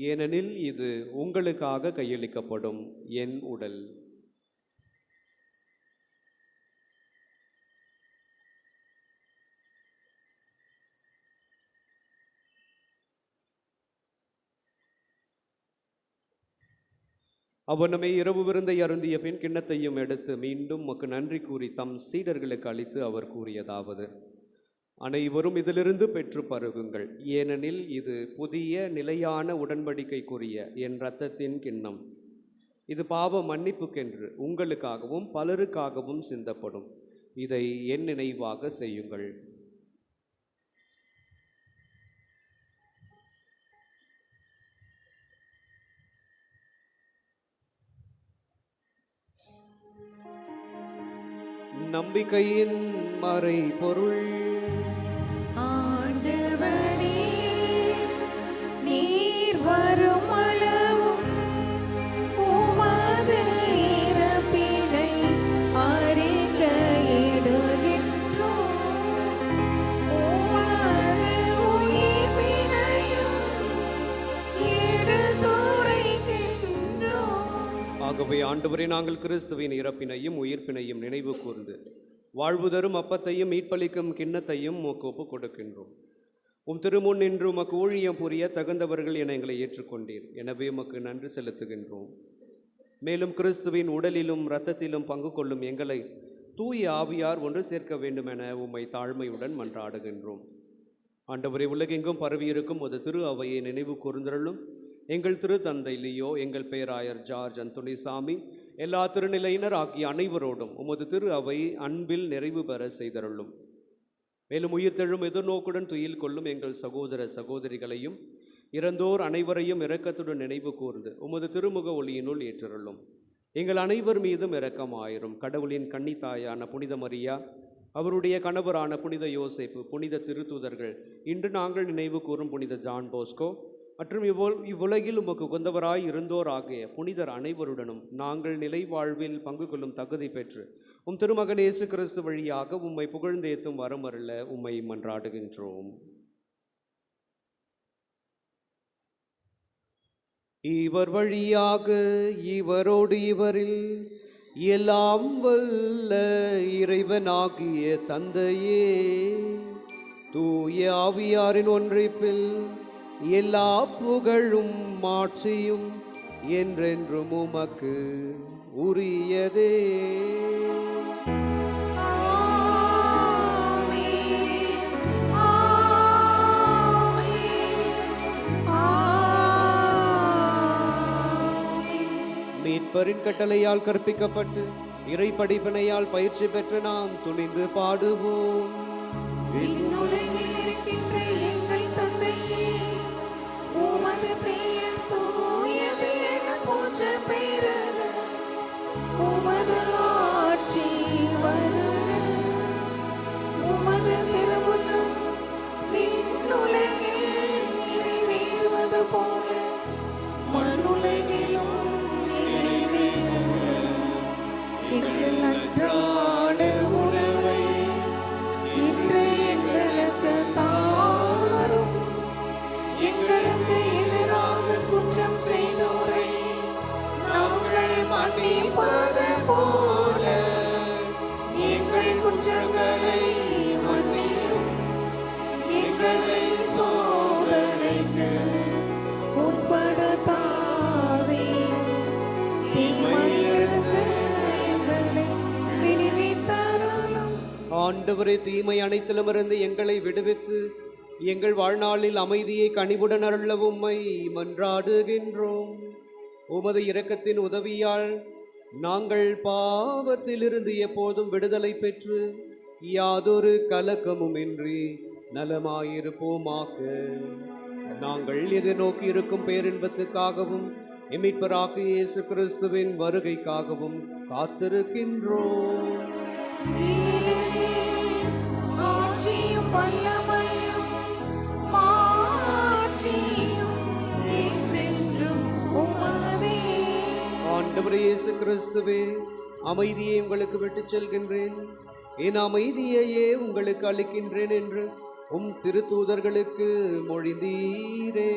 ஏனெனில் இது உங்களுக்காக கையளிக்கப்படும் என் உடல். அவனமே இரவு விருந்தை அருந்திய பின் கிண்ணத்தையும் எடுத்து மீண்டும் உமக்கு நன்றி கூறி தம் சீடர்களுக்கு அளித்து அவர் கூறியதாவது: அனைவரும் இதிலிருந்து பெற்று பருகுங்கள், ஏனெனில் இது புதிய நிலையான உடன்படிக்கைக்குரிய என் இரத்தத்தின் கிண்ணம். இது பாவ மன்னிப்புக்கென்று உங்களுக்காகவும் பலருக்காகவும் சிந்தப்படும். இதை என் நினைவாக செய்யுங்கள். நம்பிக்கையின் மறை பொருள். ஆண்டவரே, நீர் வரும் அளவும் உமது இறப்பினை அறிக்கையிடுகின்றோம். உமது உயிர்ப்பினையும் எடுத்துரைக்கின்றோம். ஆகவே ஆண்டவரே, நாங்கள் கிறிஸ்துவின் இறப்பினையும் உயிர்ப்பினையும் நினைவு கூர்ந்து வாழ்வு தரும் அப்பத்தையும் மீட்பளிக்கும் கிண்ணத்தையும் உமக்கு ஒப்புக் கொடுக்கின்றோம். திருமுன் நின்று உமக்கு ஊழியம் புரிய தகுந்தவர்கள் என எங்களை ஏற்றுக்கொண்டீர். எனவே உமக்கு நன்றி செலுத்துகின்றோம். மேலும் கிறிஸ்துவின் உடலிலும் இரத்தத்திலும் பங்கு கொள்ளும் எங்களை தூய ஆவியார் ஒன்று சேர்க்க வேண்டும் என உம்மை தாழ்மையுடன் மன்றாடுகின்றோம். ஆண்டவரே, உலகெங்கும் பரவியிருக்கும் ஒரு திரு அவையை நினைவு கூர்ந்தருளும். எங்கள் திரு தந்தை லியோ, எங்கள் பேராயர் ஜார்ஜ் அந்தோனிசாமி, எல்லா திருநிலையினர் ஆகிய அனைவரோடும் உமது திரு அவை அன்பில் நிறைவு பெற செய்தருளும். மேலும் உயிர்த்தெழும் எதிர்நோக்குடன் துயில் கொள்ளும் எங்கள் சகோதர சகோதரிகளையும் இறந்தோர் அனைவரையும் இரக்கத்துடன் நினைவு கூர்ந்து உமது திருமுக ஒளியினுள் ஏற்றருளும். எங்கள் அனைவர் மீதும் இரக்கமாயிரும். கடவுளின் கன்னித்தாயான புனித மரியா, அவருடைய கணவரான புனித யோசேப்பு, புனித திருத்தூதர்கள், இன்று நாங்கள் நினைவு கூறும் புனித ஜான் போஸ்கோ மற்றும் இவ்வுலகில் உமக்கு உகந்தவராய் இருந்தோர் ஆகிய புனிதர் அனைவருடனும் நாங்கள் நிலை வாழ்வில் பங்கு கொள்ளும் தகுதி பெற்று திருமகன் இயேசு கிறிஸ்து வழியாக உம்மை புகழ்ந்தேத்தும் வரமருள உம்மை மன்றாடுகின்றோம். இவர் வழியாக இவரோடு இவரில் எல்லாம் வல்ல இறைவனாகிய தந்தையே, தூய ஆவியாரின் ஒன்றிப்பில் எல்லா புகழும் மாட்சியும் என்றென்றும் உமக்கு உரியதே. மீட்பரின் கட்டளையால் கற்பிக்கப்பட்டு இறை படிப்பினையால் பயிற்சி பெற்று நாம் துணிந்து பாடுவோம். விண்ணுலகில் இருக்கின்ற எங்கள் தந்தையே, உமது பெயர் தூயது என போற்ற பெறுக. உமது ஆட்சி வருக. உமது திருவுள்ளம் விண்ணுலகில் நிறைவேறுவது போல மண்ணுலகிலும் நிறைவேறுக. எங்கள் அன்றாட உணவை இன்று எங்களுக்கு தாரும். எங்களுக்கு எதிராக குற்றம் செய்தோரை நாங்கள் மன்னிப்பது போல எங்கள் குற்றங்களை மன்னியும். எங்களை சோதனைக்கு உட்படுத்தாதேயும். தீமையிலிருந்து எங்களை விடுவித்தருளும். ஆண்டவரே, தீமை அனைத்திலுமிருந்து எங்களை விடுவித்து எங்கள் வாழ்நாளில் அமைதியை கனிவுடன் அருள உம்மை மன்றாடுகின்றோம். உமது இரக்கத்தின் உதவியால் நாங்கள் பாவத்திலிருந்து எப்போதும் விடுதலை பெற்று யாதொரு கலக்கமுமின்றி நலமாயிருப்போமாக. நாங்கள் எதிர்நோக்கி இருக்கும் பேரின்பத்துக்காகவும் மீட்பராகிய இயேசு கிறிஸ்துவின் வருகைக்காகவும் காத்திருக்கின்றோம். ஆட்சியும் வல்லமையும் மாட்சியும் என்றென்றும் உமதே. ஆண்டவரே இயேசு கிறிஸ்துவே, அமைதியை உங்களுக்கு விட்டுச் செல்கின்றேன், என் அமைதியையே உங்களுக்கு அளிக்கின்றேன் என்று உம் திருத்தூதர்களுக்கு மொழிந்தீரே.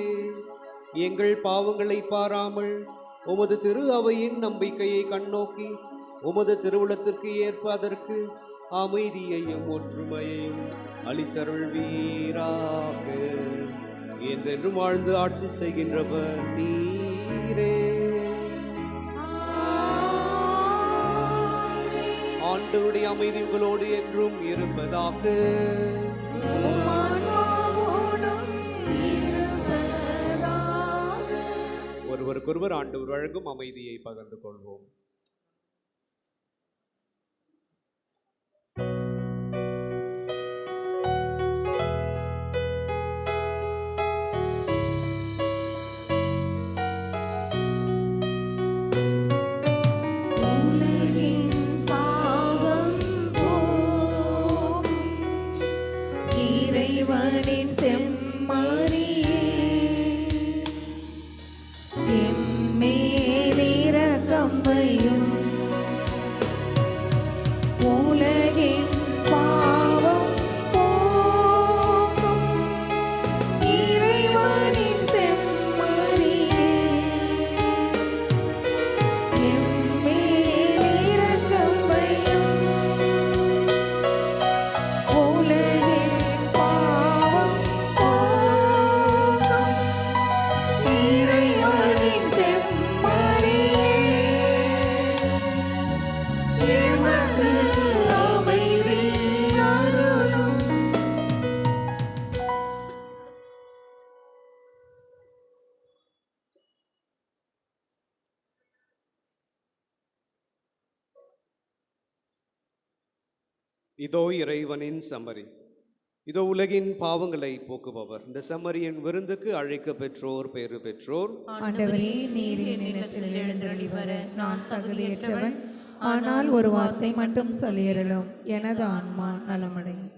எங்கள் பாவங்களை பாராமல் உமது திரு அவையின் நம்பிக்கையை கண்ணோக்கி உமது திருவுளத்திற்கு ஏற்ப அதற்கு அமைதியையும் ஒற்றுமையையும் அளித்தருள்வீராக. என்றென்றும் வாழ்ந்து ஆட்சி செய்கின்றவர் நீரே. ஆண்டவருடைய அமைதி உங்களோடு என்றும் இருப்பதாக. ஒருவருக்கொருவர் ஆண்டவர் வழங்கும் அமைதியை பகிர்ந்து கொள்வோம். உலகின் பாவம் போக்கும் இறைவனின் செம்மறியே, எம்மேல் இரக்கம் வையும். உலகின் பாவம் போக்கும் இறைவனின் செம்மறியே, எம்மேல் இரக்கம் வையும். உலகின் பாவம் போக்கும் இறைவனின் செம்மறியே, எமது அமைதி அருளும். இதோ இறைவனின் செம்மறி, இதோ உலகின் பாவங்களை போக்குபவர். இந்த செம்மறியின் விருந்துக்கு அழைக்க பெற்றோர் பேறு பெற்றோர். ஆண்டவரே, நீர் என் நிலத்தில் எழுந்தருளி வர நான் தகுதியற்றவன். ஆனால் ஒரு வார்த்தை மட்டும் சொல்லியருளும், எனது ஆன்மா நலமடையும்.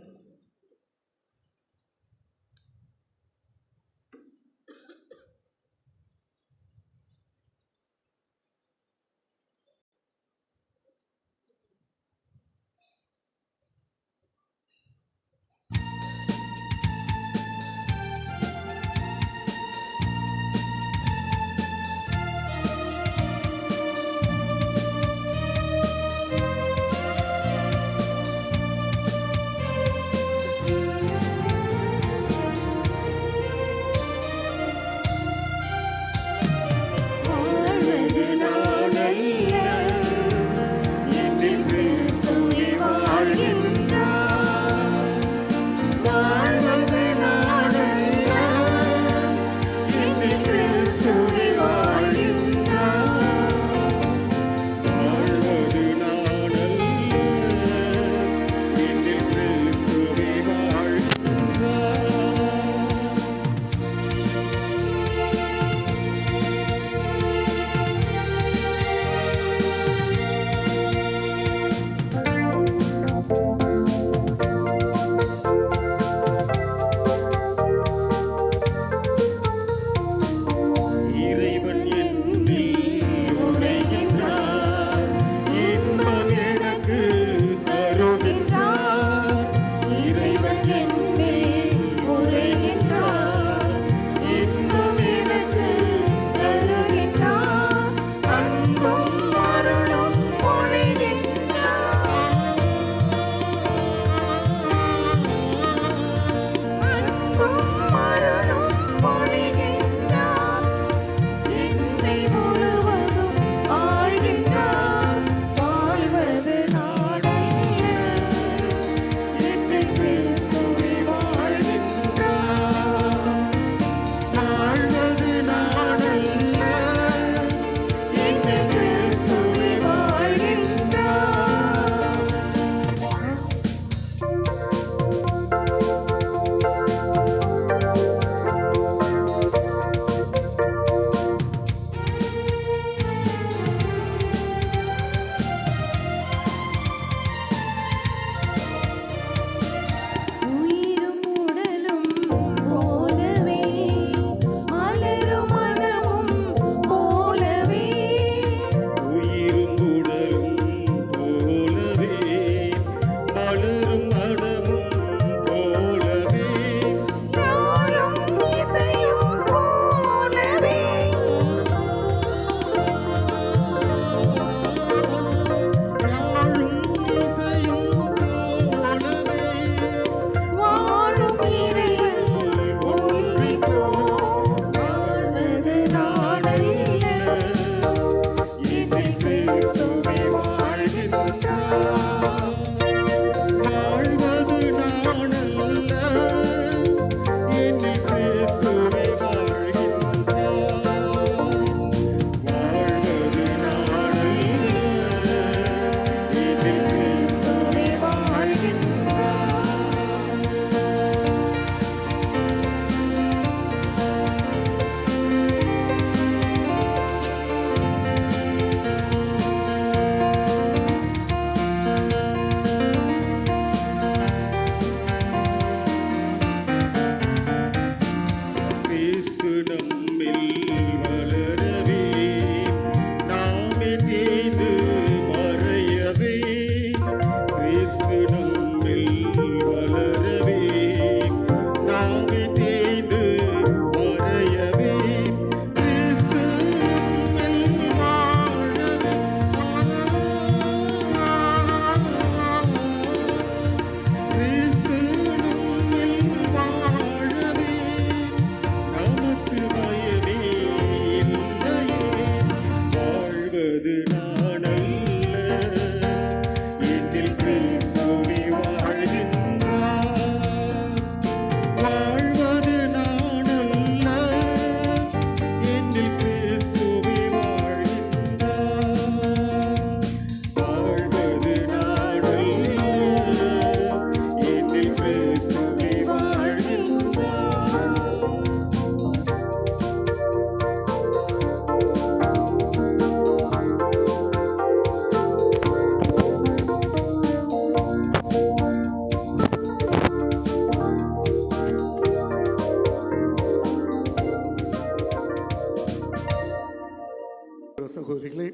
சகோதரிகளே,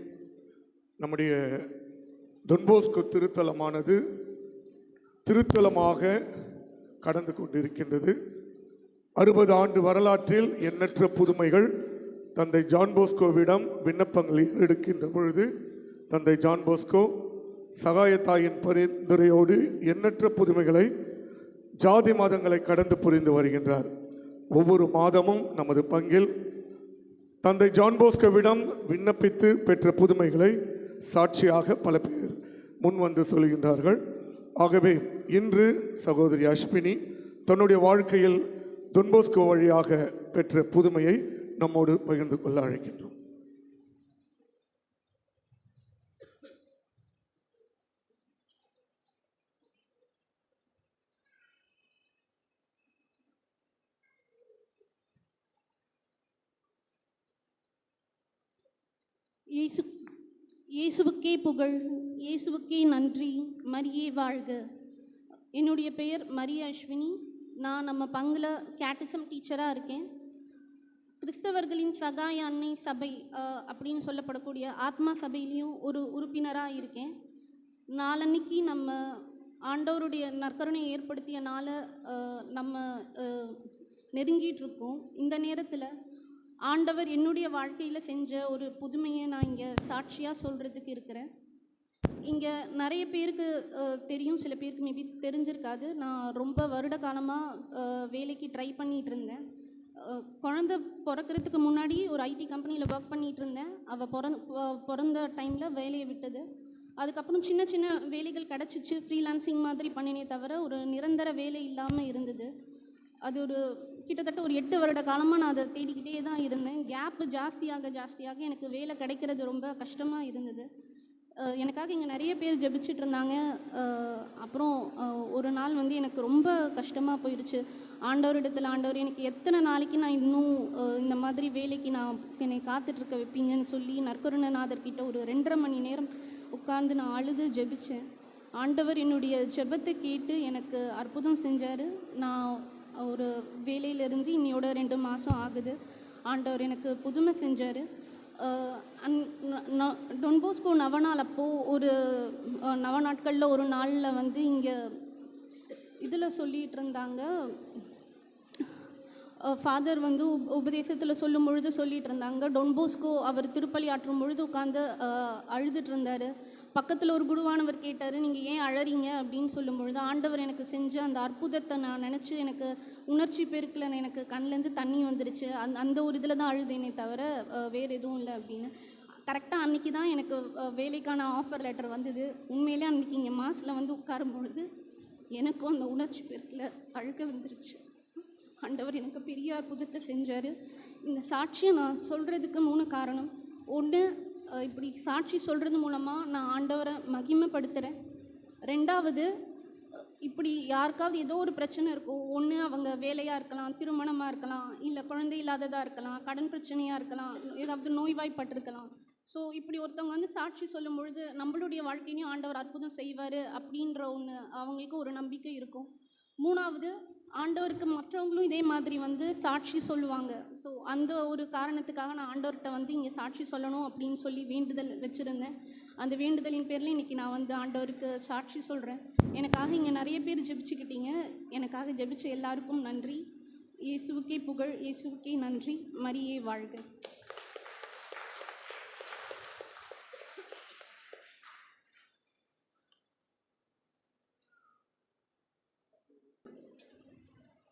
நம்முடைய தொன்போஸ்கோ திருத்தலமானது திருத்தலமாக கடந்து கொண்டிருக்கின்றது. 60 ஆண்டு வரலாற்றில் எண்ணற்ற புதுமைகள் தந்தை ஜான் போஸ்கோவிடம் விண்ணப்பங்களை எடுக்கின்ற பொழுது தந்தை ஜான் போஸ்கோ சகாயத்தாயின் பரிந்துரையோடு எண்ணற்ற புதுமைகளை ஜாதி மதங்களை கடந்து புரிந்து வருகின்றார். ஒவ்வொரு மாதமும் நமது பங்கில் தந்தை ஜான் போஸ்கோவிடம் விண்ணப்பித்து பெற்ற புதுமைகளை சாட்சியாக பல பேர் முன் வந்து சொல்கின்றார்கள். ஆகவே இன்று சகோதரி அஸ்வினி தன்னுடைய வாழ்க்கையில் தொன்போஸ்கோ வழியாக பெற்ற புதுமையை நம்மோடு பகிர்ந்து கொள்ள அழைக்கின்றோம். இயேசுவுக்கே புகழ், இயேசுவுக்கே நன்றி, மரியே வாழ்க. என்னுடைய பெயர் மரிய அஸ்வினி. நான் நம்ம பங்கில் கேட்டிசம் டீச்சராக இருக்கேன். கிறிஸ்தவர்களின் சகாய அன்னை சபை அப்படின்னு சொல்லப்படக்கூடிய ஆத்மா சபையிலையும் ஒரு உறுப்பினராக இருக்கேன். நாளன்னைக்கு நம்ம ஆண்டவருடைய நற்கருணையை ஏற்படுத்திய நாளை நம்ம நெருங்கிட்டு இருக்கோம். இந்த நேரத்தில் ஆண்டவர் என்னுடைய வாழ்க்கையில் செஞ்ச ஒரு புதுமையை நான் இங்கே சாட்சியாக சொல்கிறதுக்கு இருக்கிறேன். இங்கே நிறைய பேருக்கு தெரியும், சில பேருக்கு மேபி தெரிஞ்சிருக்காது. நான் ரொம்ப வருட காலமாக வேலைக்கு ட்ரை பண்ணிகிட்டு இருந்தேன். குழந்த பிறக்கிறதுக்கு முன்னாடி ஒரு ஐடி கம்பெனியில் ஒர்க் பண்ணிகிட்டு இருந்தேன். அவள் பிறந்த டைமில் வேலையை விட்டது. அதுக்கப்புறம் சின்ன சின்ன வேலைகள் கிடச்சிச்சு, ஃப்ரீலான்சிங் மாதிரி பண்ணினே தவிர ஒரு நிரந்தர வேலை இல்லாமல் இருந்தது. அது ஒரு கிட்டத்தட்ட ஒரு 8 வருட காலமாக நான் அதை தேடிக்கிட்டே தான் இருந்தேன். கேப்பு ஜாஸ்தியாக எனக்கு வேலை கிடைக்கிறது ரொம்ப கஷ்டமாக இருந்தது. எனக்காக இங்கே நிறைய பேர் ஜெபிச்சுட்டு இருந்தாங்க. அப்புறம் ஒரு நாள் வந்து எனக்கு ரொம்ப கஷ்டமாக போயிடுச்சு. ஆண்டவரிடத்தில், ஆண்டவர் எனக்கு எத்தனை நாளைக்கு நான் இன்னும் இந்த மாதிரி வேலைக்கு என்னை காத்துட்ருக்க வைப்பீங்கன்னு சொல்லி நற்கருணநாதர்கிட்ட ஒரு 2.5 மணி நேரம் உட்கார்ந்து நான் அழுது ஜெபித்தேன். ஆண்டவர் என்னுடைய ஜெபத்தை கேட்டு எனக்கு அற்புதம் செஞ்சார். நான் ஒரு வேலையிலேருந்து இன்னையோட 2 மாதம் ஆகுது. ஆண்டவர் எனக்கு புதுமை செஞ்சார். டொன்போஸ்கோ நவநாள் அப்போது ஒரு நவநாட்களில் ஒரு நாளில் வந்து இங்கே இதில் சொல்லிகிட்டு இருந்தாங்க. ஃபாதர் வந்து உபதேசத்தில் சொல்லும் பொழுது சொல்லிகிட்டு இருந்தாங்க. டொன்போஸ்கோ அவர் திருப்பலி ஆற்றும் பொழுது உட்காந்து அழுதுட்டு இருந்தார். பக்கத்தில் ஒரு குருவானவர் கேட்டார், நீங்கள் ஏன் அழறீங்க அப்படின்னு சொல்லும் பொழுது ஆண்டவர் எனக்கு செஞ்ச அந்த அற்புதத்தை நான் நினச்சி எனக்கு உணர்ச்சி பெருக்கில் எனக்கு கண்ணிலேருந்து தண்ணி வந்துருச்சு. அந்த ஒரு இதில் தான் அழுதேனே தவிர வேறு எதுவும் இல்லை அப்படின்னு. கரெக்டாக அன்றைக்கி தான் எனக்கு வேலைக்கான ஆஃபர் லெட்டர் வந்தது. உண்மையிலே அன்றைக்கி இங்கே மாஸில் வந்து உட்காரும் பொழுது எனக்கும் அந்த உணர்ச்சி பெருக்கில் அழுக வந்துருச்சு. ஆண்டவர் எனக்கு பெரிய அற்புதத்தை செஞ்சார். இந்த சாட்சியை நான் சொல்கிறதுக்கு 3 காரணம். ஒன்று, இப்படி சாட்சி சொல்கிறது மூலமாக நான் ஆண்டவரை மகிமைப்படுத்துகிறேன். 2வது, இப்படி யாருக்காவது ஏதோ ஒரு பிரச்சனை இருக்கும். ஒன்று அவங்க வேலையாக இருக்கலாம், திருமணமாக இருக்கலாம், இல்லை குழந்தை இல்லாததாக இருக்கலாம், கடன் பிரச்சனையாக இருக்கலாம், ஏதாவது நோய்வாய்ப்பட்டிருக்கலாம். ஸோ இப்படி ஒருத்தவங்க வந்து சாட்சி சொல்லும் பொழுது நம்மளுடைய வாழ்க்கையிலையும் ஆண்டவர் அற்புதம் செய்வார் அப்படின்ற ஒன்று அவங்களுக்கு ஒரு நம்பிக்கை இருக்கும். 3வது, ஆண்டவருக்கு மற்றவங்களும் இதே மாதிரி வந்து சாட்சி சொல்லுவாங்க. ஸோ அந்த ஒரு காரணத்துக்காக நான் ஆண்டவர்கிட்ட வந்து இங்கே சாட்சி சொல்லணும் அப்படின்னு சொல்லி வேண்டுதல் வச்சுருந்தேன். அந்த வேண்டுதலின் பேரில் இன்றைக்கி நான் வந்து ஆண்டவருக்கு சாட்சி சொல்கிறேன். எனக்காக இங்கே நிறைய பேர் ஜெபிச்சுக்கிட்டீங்க. எனக்காக ஜெபிச்ச எல்லாருக்கும் நன்றி. இயேசுவுக்கே புகழ், இயேசுவுக்கே நன்றி, மரியே வாழ்க.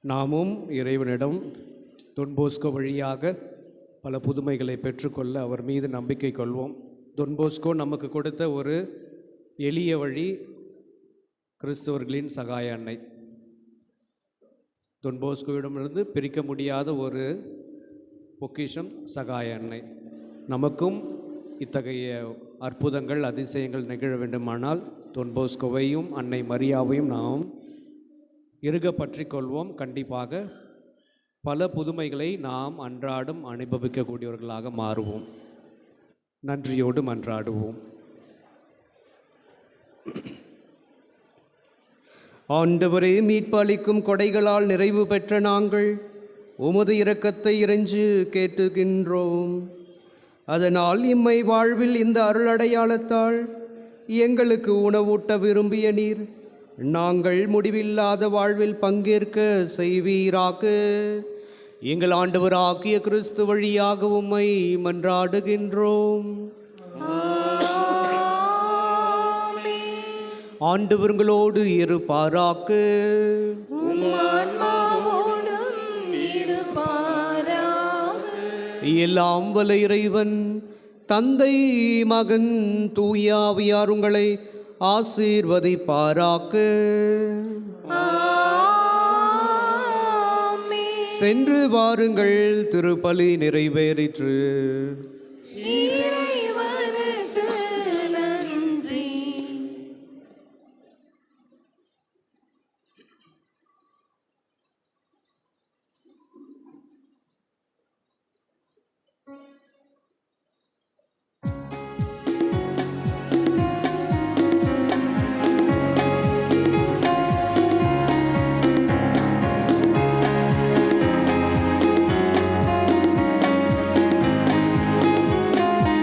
நாமும் இறைவனிடம் தொன்போஸ்கோ வழியாக பல புதுமைகளை பெற்றுக்கொள்ள அவர் மீது நம்பிக்கை கொள்வோம். தொன்போஸ்கோ நமக்கு கொடுத்த ஒரு எளிய வழி கிறிஸ்தவர்களின் சகாய அன்னை. தொன்போஸ்கோவிடமிருந்து பிரிக்க முடியாத ஒரு பொக்கிஷம் சகாய அன்னை. நமக்கும் இத்தகைய அற்புதங்கள், அதிசயங்கள் நிகழ வேண்டுமானால் தொன்போஸ்கோவையும் அன்னை மரியாவையும் நாம் இறுக பற்றி கொள்வோம். கண்டிப்பாக பல புதுமைகளை நாம் அன்றாடம் அனுபவிக்கக்கூடியவர்களாக மாறுவோம். நன்றியோடு மன்றாடுவோம். ஆண்டவரே, மீட்பளிக்கும் கொடைகளால் நிறைவு பெற்ற நாங்கள் உமது இரக்கத்தை இறைஞ்சு கேட்டுகின்றோம். அதனால் இம்மை வாழ்வில் இந்த அருளடையாளத்தால் எங்களுக்கு உணவூட்ட விரும்பிய நீர் நாங்கள் முடிவில்லாத வாழ்வில் பங்கேற்க செய்வீராக. எங்கள் ஆண்டவராகிய கிறிஸ்து வழியாக உம்மை மன்றாடுகின்றோம். ஆண்டவர்களோடு இருப்பாராக. எல்லாம் வல்ல இறைவன் தந்தை மகன் தூய ஆவியார் உங்களை ஆசீர்வதிப்பாராக. சென்று வாருங்கள், திருப்பலி நிறைவேறிற்று.